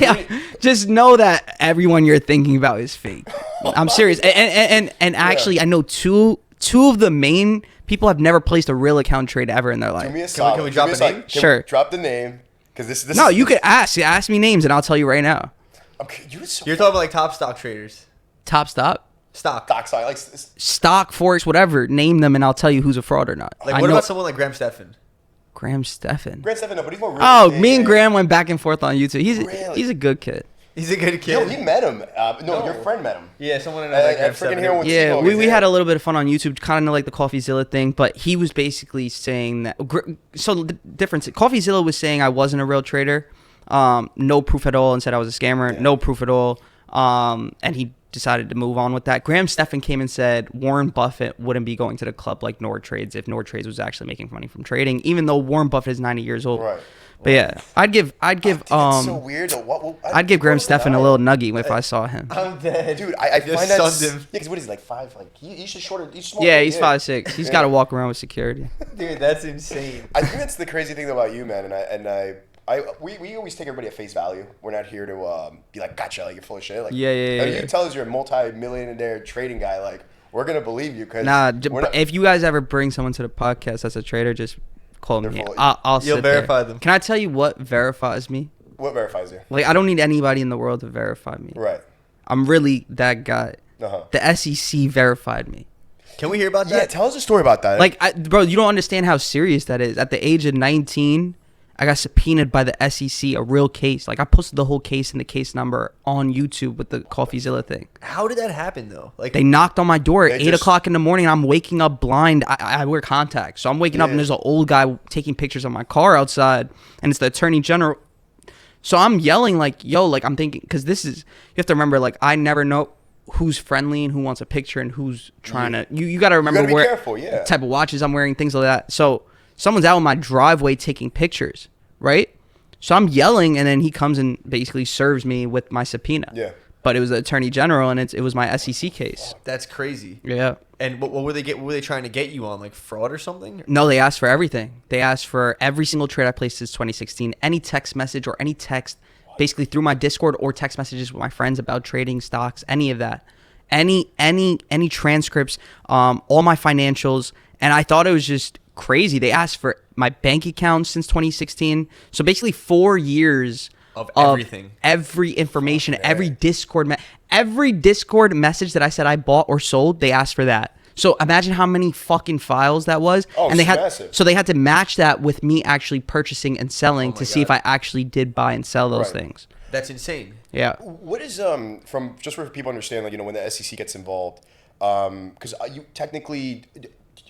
Yeah, just know that everyone you're thinking about is fake. I'm serious. And actually, I know two of the main people have never placed a real account trade ever in their Do life. me a Can solid. we Do drop me a solid. name? Can we Sure. drop the name because this. No, is, you could ask me names, and I'll tell you right now. Okay, you're so You're talking about like top stock traders. Top stop, Stock. doxy. Like, stock, forex, whatever. Name them, and I'll tell you who's a fraud or not. Like, I what know about someone like Graham Stephan? Graham Stephan? Grant Stephan, no, but he's more. Real Oh, estate. me and Graham went back and forth on YouTube. Really? He's a good kid. He's a good kid. Yo, he met him. No, your friend met him. Yeah, someone in I Graham freaking Stephan. hear what- Yeah, T-Bone we is had there. a little bit of fun on YouTube, kind of like the Coffeezilla thing, but he was basically saying that. So the difference, Coffeezilla was saying I wasn't a real trader, no proof at all, and said I was a scammer, no proof at all, and he decided to move on with that. Graham Stephan came and said Warren Buffett wouldn't be going to the club like Nour Trades if Nour Trades was actually making money from trading, even though Warren Buffett is 90 years old. Right. But yeah, I'd give Dude, that's so weird. Though. I'd give Graham Stephan a little nuggie if I saw him. I'm dead. Dude, I Just find that. sunned him. Yeah, because what is he, like 5? Like he's just shorter. He's smaller. Yeah, he's 5'6". He's got to walk around with security. Dude, that's insane. I think that's the crazy thing about you, man. We always take everybody at face value. We're not here to be like, gotcha, like you're full of shit. Like, Yeah. if you tell us you're a multi-millionaire trading guy, like we're gonna believe you. Cause Nah, we're not- if you guys ever bring someone to the podcast as a trader, just call me. They're full- I'll You'll sit there. verify them. Can I tell you what verifies me? what verifies you? Like, I don't need anybody in the world to verify me. Right. I'm really that guy. Uh-huh. The SEC verified me. Can we hear about Yeah, that? tell us a story about that. Like, bro, you don't understand how serious that is. At the age of 19, I got subpoenaed by the SEC, a real case. Like, I posted the whole case and the case number on YouTube with the Coffeezilla thing. How did that happen though? Like, They knocked on my door at They 8 just- o'clock in the morning. I'm waking up blind. I wear contacts. So I'm waking up and Yeah. there's an old guy taking pictures of my car outside. And it's the attorney general. So I'm yelling like, yo, like I'm thinking, because this is, you have to remember, like, I never know who's friendly and who wants a picture and who's trying to, you got to remember gotta be where, careful, yeah. the type of watches I'm wearing, things like that. So someone's out in my driveway taking pictures, right? So I'm yelling, and then he comes and basically serves me with my subpoena. Yeah. But it was the attorney general, and it was my SEC case. that's crazy. Yeah. And what were they What were they trying to get you on, like fraud or something? No, they asked for everything. They asked for every single trade I placed since 2016. Any text message or any text, basically through my Discord or text messages with my friends about trading stocks, any of that, any transcripts, all my financials. And I thought it was just crazy. They asked for my bank account since 2016. So basically 4 years of everything, every information, every Discord message that I said I bought or sold, they asked for that. So imagine how many fucking files that was. Oh, and they had massive. So they had to match that with me actually purchasing and selling to see if I actually did buy and sell those things. That's insane. Yeah. What is from just for people to understand, like, you know, when the SEC gets involved, because you technically,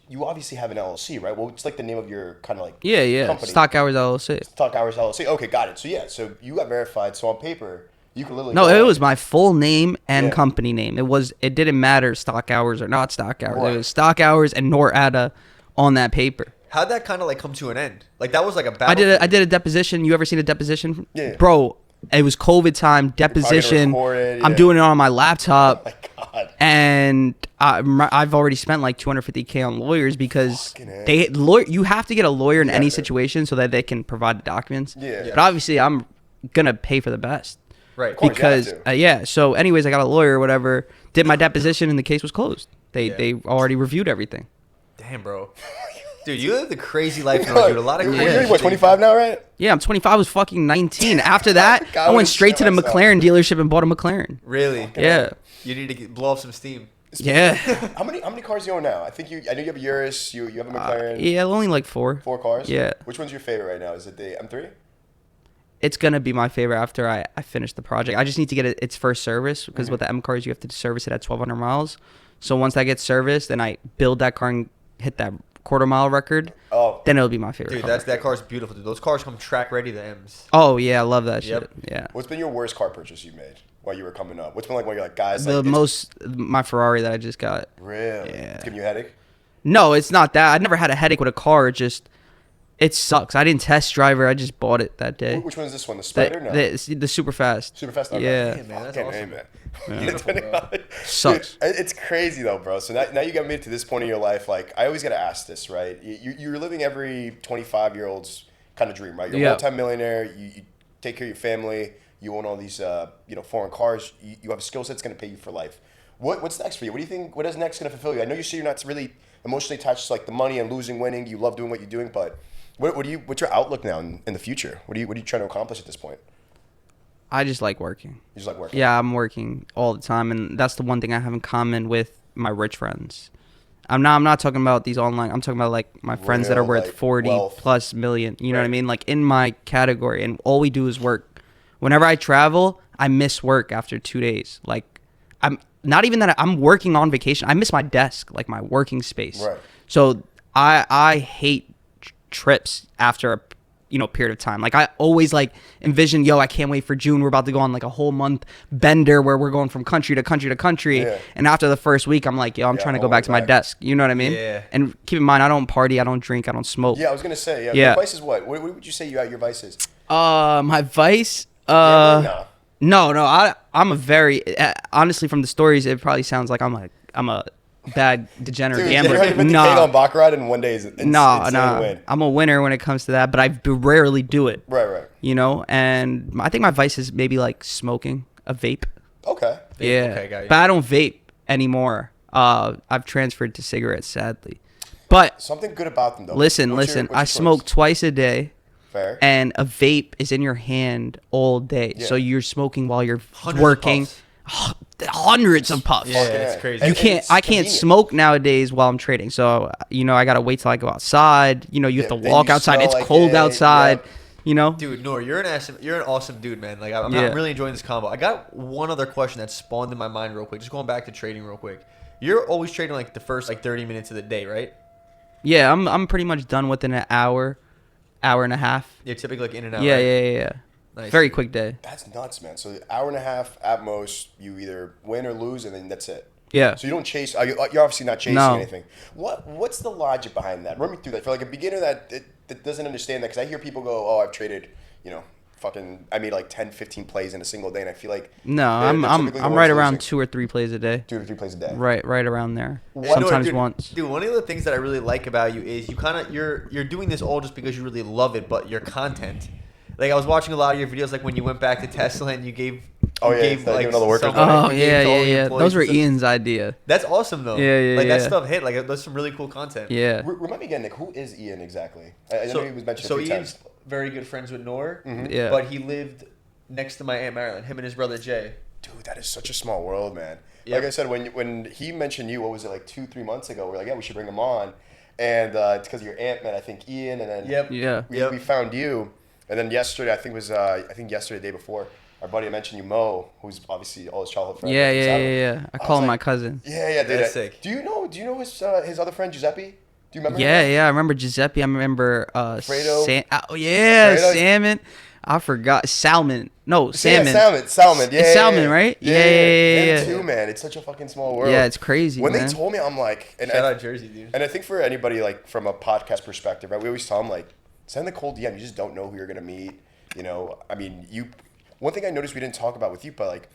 you obviously have an LLC, right? Well, it's like the name of your kind of like company. Stock Hours LLC. Stock Hours LLC. Okay, got it. So yeah, so you got verified. So on paper, you can literally. No, it was my full name and company name. It didn't matter Stock Hours or not Stock Hours. Right. It was Stock Hours and Nour Ata on that paper. How'd that kind of like come to an end? Like that was like a battle. I did a deposition. You ever seen a deposition? Yeah. Bro, it was COVID time. Deposition. I'm doing it on my laptop. Oh my God. And I've already spent like $250K on lawyers because you have to get a lawyer in any situation so that they can provide the documents. Yeah. But obviously, I'm gonna pay for the best. Right. Because so anyways, I got a lawyer or whatever, did my deposition, and the case was closed. They already reviewed everything. Damn, bro. Dude, you live the crazy life, bro, dude. A lot of crazy You're what, 25 now, right? Yeah, I'm 25. I was fucking 19. After that, God, I went straight to the myself. McLaren dealership and bought a McLaren. Really? Yeah. You need to blow off some steam. Yeah. How many cars do you own now? I know you have a Urus. You have a McLaren. Yeah, only like 4. 4 cars. Yeah. Which one's your favorite right now? Is it the M3? It's gonna be my favorite after I finish the project. I just need to get its first service because with the M cars you have to service it at 1,200 miles. So once that gets serviced, then I build that car and hit that quarter-mile record. Oh. Then it'll be my favorite. Dude, car. that car's beautiful, dude. Those cars come track ready, the M's. Oh yeah, I love that Yep. shit. Yeah. What's been your worst car purchase you made while you were coming up? What's been like when you're like, guys, My Ferrari that I just got. Really? Yeah. It's giving you a headache? No, it's not that. I never had a headache with a car. It sucks. I didn't test drive it. I just bought it that day. Which one is this one? The Spider? No. The super fast. Super fast? Okay. Yeah. Damn, man, that's Fucking awesome. A, man. Beautiful, bro. Sucks. Dude, it's crazy though, bro. So now you got made it to this point in your life. Like, I always got to ask this, right? You're living every 25-year-old's kind of dream, right? You're a multi-millionaire. You take care of your family. You own all these, foreign cars. You have a skill set that's going to pay you for life. What's next for you? What do you think? What is next going to fulfill you? I know you say you're not really emotionally attached to like the money and losing, winning. You love doing what you're doing, but what's your outlook now in the future? What are you trying to accomplish at this point? I just like working. You just like working? Yeah, I'm working all the time, and that's the one thing I have in common with my rich friends. I'm not talking about these online. I'm talking about like my friends that are worth like, 40 wealth. plus million. You know what I mean? Like in my category, and all we do is work. Whenever I travel, I miss work after 2 days. Like I'm not even that I'm working on vacation. I miss my desk, like my working space. Right. So I hate trips after a period of time. Like I always like envision, I can't wait for June. We're about to go on like a whole month bender where we're going from country to country to country. Yeah. And after the first week, I'm like, I'm trying to go back to my desk. You know what I mean? Yeah. And keep in mind, I don't party, I don't drink, I don't smoke. Yeah, I was gonna say. Yeah. Yeah. Your vice is what? What would you say your vice is? My vice. No. No. I'm a very honestly from the stories, it probably sounds like I'm a bad degenerate Dude, gambler. you're going to on baccarat in one day is No. win. I'm a winner when it comes to that, but I rarely do it. Right. And I think my vice is maybe like smoking a vape. Okay. Yeah. Okay, got you. But I don't vape anymore. I've transferred to cigarettes, sadly. But Something good about them though. listen. What's your I smoke choice? twice a day. Fair. And a vape is in your hand all day. Yeah. So you're smoking while you're Hundreds of working. puffs. Hundreds of puffs. Yeah, Fucking it's A. crazy. And You can't. it's I can't convenient. smoke nowadays while I'm trading. So I gotta wait till I go outside. You have to then walk you outside. smell It's like cold it, outside. yeah. Dude, Nour, you're an awesome dude, man. Like I'm Yeah. really enjoying this combo. I got one other question that spawned in my mind real quick. Just going back to trading real quick. You're always trading like the first 30 minutes of the day, right? Yeah, I'm pretty much done within an hour and a half. You're typically like in and out. Yeah, right? yeah. Nice. Very quick day. That's nuts, man. So hour and a half at most, you either win or lose, and then that's it. Yeah. So you don't chase. You're obviously not chasing No. anything. What's the logic behind that? Run me through that for like a beginner that doesn't understand that, because I hear people go, "Oh, I've traded, I made like 10, 15 plays in a single day, and I feel like No, I'm right around 2 or 3 plays a day. 2 to 3 plays a day. Right around there. You know Sometimes dude, once. Dude, one of the things that I really like about you is you're doing this all just because you really love it, but your content. Like I was watching a lot of your videos, like when you went back to Tesla and you gave. Gave, like, giving all the workers. Oh yeah. Those were Ian's idea. That's awesome though. Yeah. Like that stuff hit. Like that's some really cool content. Yeah. Remind me again, Nick. Who is Ian exactly? I know he was mentioned. So a few Ian's times. very good friends with Nour. Yeah. But he lived next to my Aunt Marilyn. Him and his brother Jay. Dude, that is such a small world, man. Yep. Like I said, when he mentioned you, what was it, like 2-3 months ago? We're like, yeah, we should bring him on, and it's because your aunt met, I think, Ian, and then we found you, and then yesterday, I think yesterday, the day before, our buddy mentioned you, Mo, who's obviously all his childhood friend. Yeah. I call him my cousin. Yeah, dude. That's sick. Do you know his other friend Giuseppe? Do you remember? Yeah. I remember Giuseppe. I remember Fredo. Fredo. Salmon. I forgot salmon. No, salmon. Yeah, salmon. Yeah, it's salmon, right? Yeah. Him too, man. It's such a fucking small world. Yeah, it's crazy. When man. they told me, I'm like, Shout out Jersey, dude. And I think for anybody like from a podcast perspective, right? We always tell them like, send the cold DM. You just don't know who you're gonna meet. You know, I mean, One thing I noticed we didn't talk about with you, but like,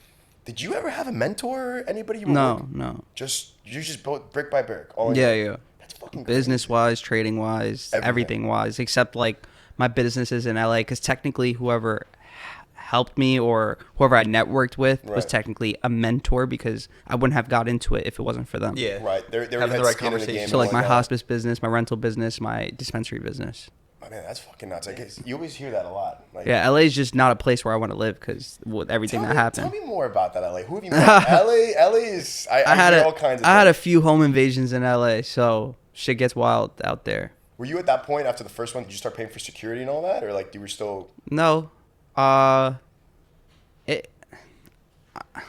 did you ever have a mentor? Anybody you were with? No. You just built brick by brick. Yeah. That's fucking business wise, trading wise, everything wise, except like my businesses in LA, because technically whoever helped me or whoever I networked with was technically a mentor, because I wouldn't have got into it if it wasn't for them. Yeah. Right. They're having the right conversation. So like my hospice business, my rental business, my dispensary business. Oh, man, that's fucking nuts. I guess you always hear that a lot. Like, yeah, LA is just not a place where I want to live because with everything that happened. Tell me more about that, LA. Who have you met? LA is. I hear all kinds of I had a few home invasions in LA, so shit gets wild out there. Were you at that point after the first one? Did you start paying for security and all that, or like you were still? No, I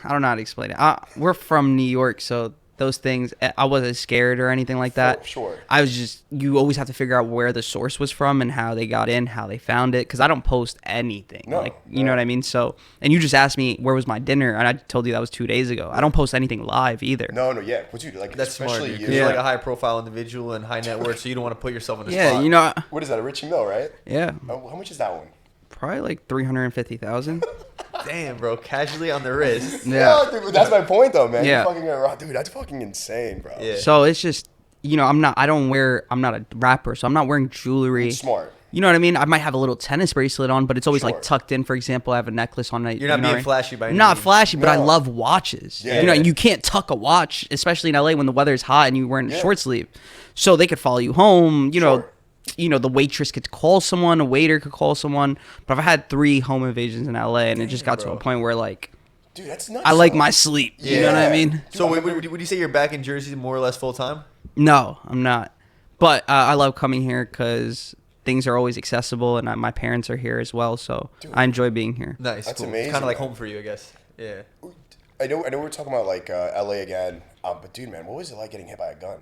don't know how to explain it. We're from New York, so those things, I wasn't scared or anything like that. Sure. I was just, you always have to figure out where the source was from and how they got in, how they found it, because I don't post anything. You know what I mean? So, and you just asked me where was my dinner, and I told you that was 2 days ago. I don't post anything live either. No, yeah. What's you like? That's smart, especially because you're like a high profile individual and high net worth, so you don't want to put yourself in a spot. Yeah, you know. What is that? A Richie Mill, right? Yeah. How much is that one? Probably like 350,000. Damn, bro, casually on the wrist. Yeah, dude, that's my point, though, man. Yeah. You're fucking gonna rock, dude. That's fucking insane, bro. Yeah. So it's just, you know, I'm not a rapper, so I'm not wearing jewelry. Smart. You know what I mean? I might have a little tennis bracelet on, but it's always Sure. like tucked in. For example, I have a necklace on. You're not being flashy by any Not means. flashy, but I No. love watches. Yeah. You know, and you can't tuck a watch, especially in LA when the weather's hot and you're wearing a short sleeve. So they could follow you home. You know, Sure. The waitress could call someone, a waiter could call someone. But I've had 3 home invasions in LA, and it just got to a point where like, Dude, that's nuts. I like my sleep. You know what I mean? So would you say you're back in Jersey more or less full time? No, I'm not. But I love coming here because things are always accessible, and my parents are here as well, so I enjoy being here. Nice, That's cool. amazing, Kind of like man. home for you, I guess. Yeah. I know we're talking about like LA again, but dude, man, what was it like getting hit by a gun?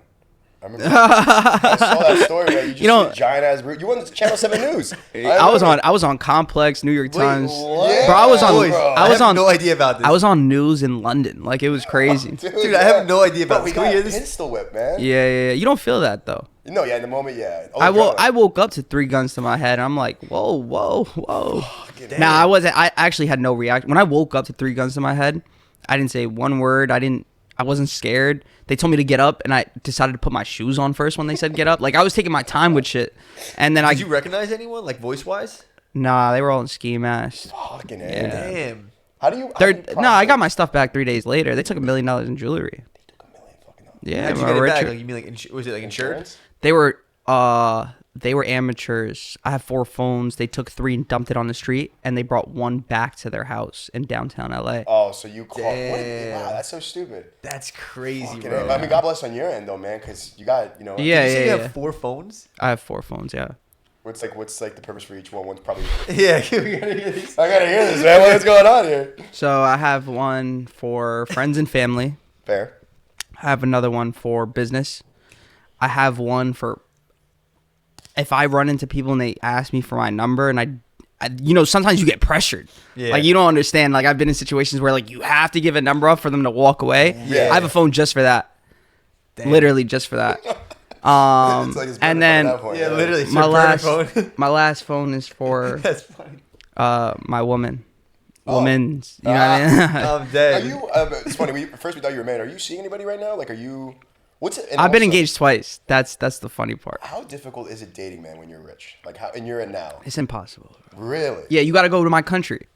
I remember I saw that story. Man. You just know- giant ass. You won Channel 7 News. I was on Complex, New York Times. what? Bro, I was on. Boys, I was have on. no idea about this. I was on news in London. Like it was crazy. Dude, I have no idea about But this. we Can we got hear a this? pistol whip, man. Yeah. You don't feel that though. No, yeah, in the moment, yeah. Oh, I woke up to 3 guns to my head. And I'm like, whoa. Fucking Now I wasn't. I actually had no reaction when I woke up to 3 guns to my head. I didn't say one word. I wasn't scared. They told me to get up, and I decided to put my shoes on first when they said get up. Like I was taking my time with shit. And then Did you recognize anyone, like voice wise? Nah, they were all in ski masks. Fucking A. Yeah. Damn. How do you? No, I got my stuff back 3 days later. They took $1 million in jewelry. Took $1 million fucking dollars. Yeah, How'd you my get it back? Richard. Like, you mean like was it like insured? Insurance? They were amateurs. I have 4 phones. They took 3 and dumped it on the street, and they brought 1 back to their house in downtown LA. Oh, so you caught? Damn. Wow, that's so stupid. That's crazy, Fucking bro. A. I mean, God bless on your end though, man, because you got Yeah, Did you say you yeah. have 4 phones? I have 4 phones. Yeah. What's like the purpose for each one? One's probably. Yeah, we gotta hear this. I gotta hear this, man. What's going on here? So I have one for friends and family. Fair. I have another one for business. I have one for if I run into people and they ask me for my number, and I sometimes you get pressured. Yeah. Like you don't understand. Like I've been in situations where like you have to give a number up for them to walk away. Yeah. I have a phone just for that. Damn. Literally just for that. It's like his And brother then at that point, Yeah, literally. it's my your burner last phone. my last phone is for That's funny. My woman. Oh. Woman's. You know what I mean? I'm dead. Are you? It's funny. First we thought you were married. Are you seeing anybody right now? Like, are you? What's it? I've been engaged twice. That's the funny part. How difficult is it dating, man, when you're rich? Like, how? And you're in now. It's impossible. Really? Yeah, you got to go to my country.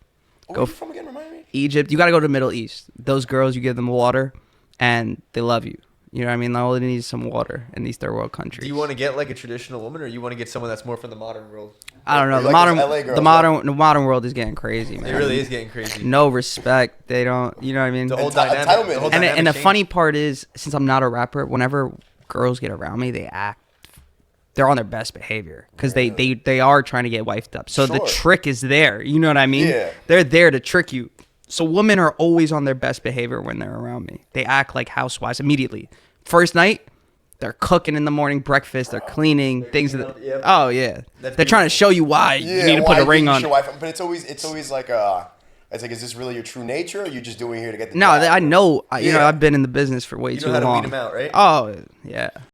Where Go are you from again? Remind me. Egypt. You got to go to the Middle East. Those girls, you give them water, and they love you. You know what I mean? All they need is some water in these third world countries. Do you want to get like a traditional woman, or you want to get someone that's more from the modern world? I don't know. You The like those modern, LA girls, the modern world is getting crazy, man. It really is getting crazy. No respect. They don't. You know what I mean? The whole Enti- dynamic. entitlement. The whole And- dynamic And the changed. funny part is, since I'm not a rapper, whenever girls get around me, they act. They're on their best behavior because they are trying to get wifed up. So the Sure. trick is there. You know what I mean? Yeah. They're there to trick you. So women are always on their best behavior when they're around me. They act like housewives immediately. First night, they're cooking in the morning breakfast. They're cleaning things. cleaning up, yep. Oh yeah, That's they're trying to show you why you need to put a ring on. But it's always like it's like, is this really your true nature, or are you just doing here to get the? No, job? I know. You know, Yeah. I've been in the business for way You too know how to long. weed 'em out, right? Oh yeah.